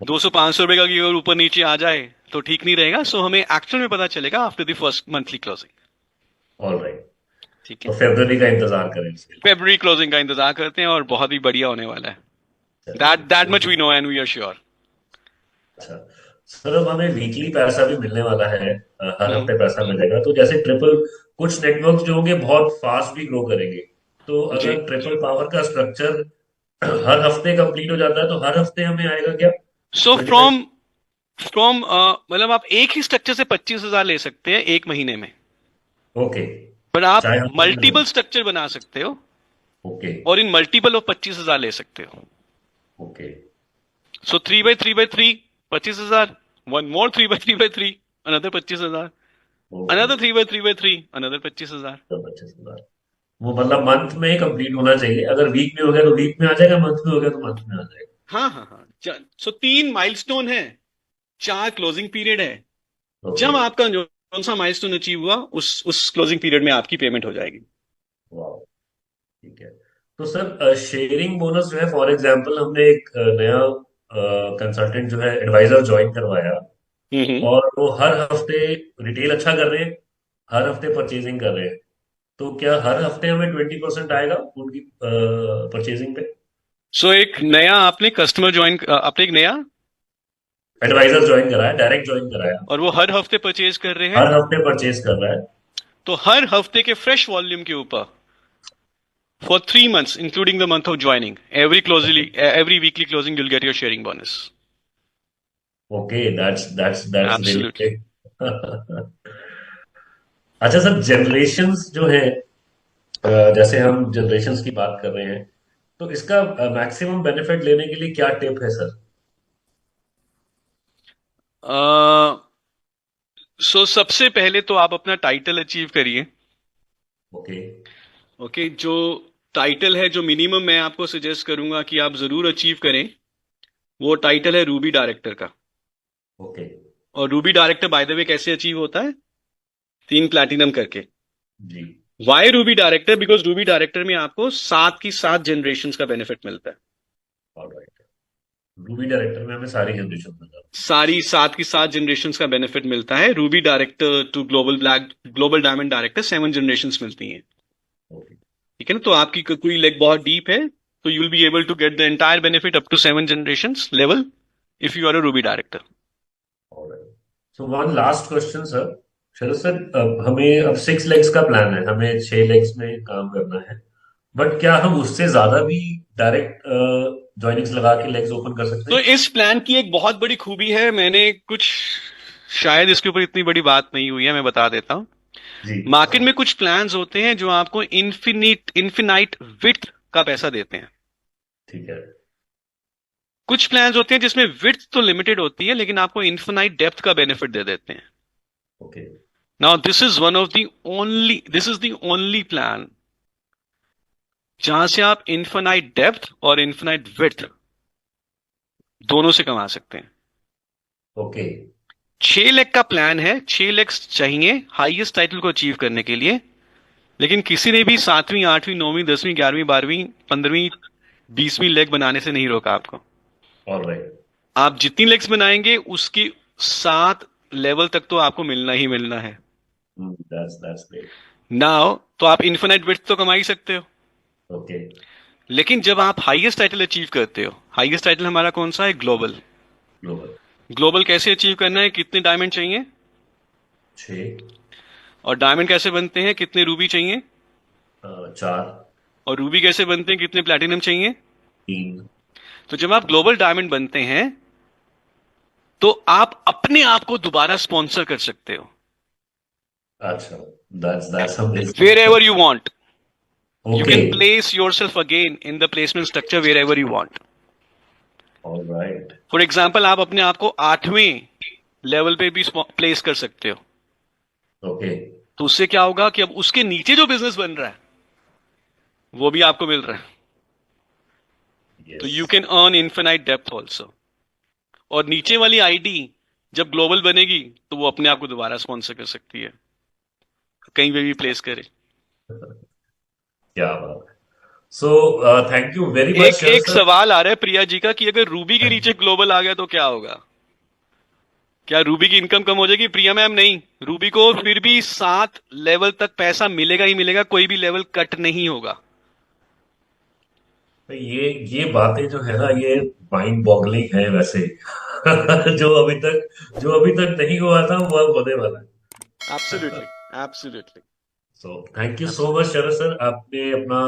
200-500 रुपए का की अगर ऊपर नीचे आ जाए तो ठीक नहीं रहेगा। सो हमें एक्चुअल में पता चलेगा after the first monthly closing. Alright. ठीक तो है, फरवरी का इंतजार करें इसके लिए। फेब्रुअरी क्लोजिंग का इंतजार करते हैं और बहुत ही बढ़िया होने वाला है। चलिए, that much we know and we are sure. अच्छा। सर, अब हमें वीकली पैसा भी मिलने वाला है, हर हम्म। हफ्ते पैसा मिलेगा, तो जैसे ट्रिपल, कुछ नेटवर्क जो होंगे बहुत फास्ट भी ग्रो करेंगे, तो जी। अगर ट्रिपल पावर का स्ट्रक्चर हर हफ्ते कंप्लीट हो जाता है तो हर हफ्ते हमें आएगा क्या? सो 25? फ्रॉम फ्रॉम मतलब आप एक ही स्ट्रक्चर से 25,000 ले सकते हैं एक महीने में। ओके। पर आप चाहे हफ्ते में मल्टीपल हो। स्ट्रक्चर बना सकते हो ओके। और इन मल्टीपल ऑफ 25,000 ले सकते हो। ओके। सो 3x3x3, 25,000। One more 3x3x3, another 25,000। Okay. Another 3x3x3, another 25,000। तो 25,000, वो मतलब मंथ में ही कंप्लीट होना चाहिए, अगर वीक में हो गया तो वीक में आ जाएगा, मंथ में हो गया तो मंथ में आ जाएगा। हाँ हाँ हाँ। सो 3 माइलस्टोन है, 4 क्लोजिंग पीरियड है। ओके। जब आपका जो कौन सा माइलस्टोन अचीव हुआ, उस क्लोजिंग पीरियड में आपकी पेमेंट हो जाएगी। वाह। ठीक है। तो सर, शेयरिंग बोनस जो है, फॉर एग्जांपल हमने एक नया कंसल्टेंट जो है, एडवाइजर ज्वाइन करवाया, हम्म। और वो हर हफ्ते रिटेल अच्छा कर रहे हैं, हर हफ्ते परचेजिंग कर रहे हैं, तो क्या हर हफ्ते हमें 20% आएगा उनकी परचेजिंग पे? सो एक नया आपने कस्टमर ज्वाइन, आपने एक नया, एडवाइजर ज्वाइन कराया, डायरेक्ट ज्वाइन कराया, और वो हर हफ्ते परचेज कर रहे हैं, हर हफ्ते परचेज कर रहा है। तो हर हफ्ते के फ्रेश वॉल्यूम के ऊपर for 3 months including the month of joining, every weekly closing you'll get your sharing bonus. Okay, that's really Absolutely. Great. अच्छा सर, जनरेशन्स जो है, जैसे हम जनरेशन्स की बात कर रहे हैं, तो इसका मैक्सिमम बेनिफिट लेने के लिए क्या टिप है सर? सो सबसे पहले तो आप अपना टाइटल अचीव करिए। ओके। ओके, जो टाइटल है, जो मिनिमम मैं आपको सजेस्ट करूंगा कि आप जरूर अचीव करें, वो टाइटल है रूबी डायरेक्टर का। ओके। और ruby director by the way कैसे अचीव होता है? 3 प्लैटिनम करके। जी। Why ruby director? Because ruby director में आपको 7 की 7 जनरेशन का बेनिफिट मिलता है। ऑलराइट। रूबी डायरेक्टर में हमें सारी जनरेशन मिल जाती सारी 7 की 7 जनरेशन का बेनिफिट मिलता है। Ruby director to global black, global diamond director 7 generation मिलती हैं। है। ओके। ठीक है ना? तो आपकी कोई लेग बहुत डीप है तो you will be able to get the entire benefit up to 7 generation level if you are a ruby director. Alright. So one last question sir. Sharad sir, हमें अब 6 लेग्स का प्लान है, हमें 6 लेग्स में काम करना है, बट क्या हम उससे ज्यादा भी डायरेक्ट ज्वाइनिंग्स लगा के लेग्स ओपन कर सकते तो हैं? इस प्लान की एक बहुत बड़ी खूबी है, मैंने कुछ, शायद इसके ऊपर इतनी बड़ी बात नहीं हुई है, मैं बता देता हूं। जी। मार्केट में कुछ प्लान्स होते हैं जो आपको इन्फिनाइट विड्थ का पैसा देते हैं। ठीक है। कुछ प्लान्स होते हैं जिसमें विड्थ तो लिमिटेड होती है लेकिन आपको इन्फिनाइट डेप्थ का बेनिफिट दे देते हैं। Okay. Now this is the only plan जहां से आप इन्फिनाइट डेप्थ और इन्फिनाइट विड्थ दोनों से कमा सकते हैं। ओके। 6 लाख का प्लान है, 6 लाख चाहिए हाईएस्ट टाइटल को अचीव करने के लिए, लेकिन किसी ने भी 7वीं 8वीं 9वीं 10वीं 11वीं 12वीं 15वीं 20वीं लेग बनाने से नहीं रोका आपको। ऑलराइट। आप जितनी लेग्स बनाएंगे उसकी 7 लेवल तक तो आपको मिलना ही मिलना है। That's great. नाउ तो आप इन्फिनाइट विड्थ तो कमा ही सकते हो, ओके। लेकिन जब आप हाईएस्ट टाइटल अचीव करते हो, हाईएस्ट टाइटल हमारा कौन सा है? ग्लोबल। ग्लोबल। ग्लोबल कैसे अचीव करना है? कितने डायमंड चाहिए? 6। और डायमंड कैसे बनते हैं? कितने रूबी चाहिए? 4। और रूबी कैसे बनते हैं? कितने प्लैटिनम चाहिए? 3। तो जब आप ग्लोबल डायमंड बनते हैं तो आप अपने आप को दोबारा स्पॉन्सर कर सकते हो अच्छा, that's amazing. wherever you want. You Okay, can place yourself again in the placement structure wherever you want. all right. For example, आप अपने आप को 8वें लेवल पे भी प्लेस कर सकते हो। Okay, तो उससे क्या होगा कि अब उसके नीचे जो बिजनेस बन रहा है वो भी आपको मिल रहा है। तो yes. You can earn infinite depth also. और नीचे वाली आईडी जब ग्लोबल बनेगी तो वो अपने आप को दोबारा स्पॉन्सर कर सकती है, कहीं पे भी प्लेस करे। क्या बात है। So, thank you very much, एक एक sir. सवाल आ रहा है प्रिया जी का कि अगर रूबी के नीचे ग्लोबल आ गया तो क्या होगा? क्या रूबी की इनकम कम हो जाएगी? प्रिया मैम, नहीं, रूबी को फिर भी 7 लेवल तक पैसा मिलेगा ही मिलेगा, कोई भी लेवल कट नहीं होगा। ये बातें जो है ना, ये माइंड बॉगलिंग है वैसे। जो अभी तक नहीं हुआ था वो अब होने वाला है। Absolutely, absolutely. So thank you so much Sharad sir, आपने अपना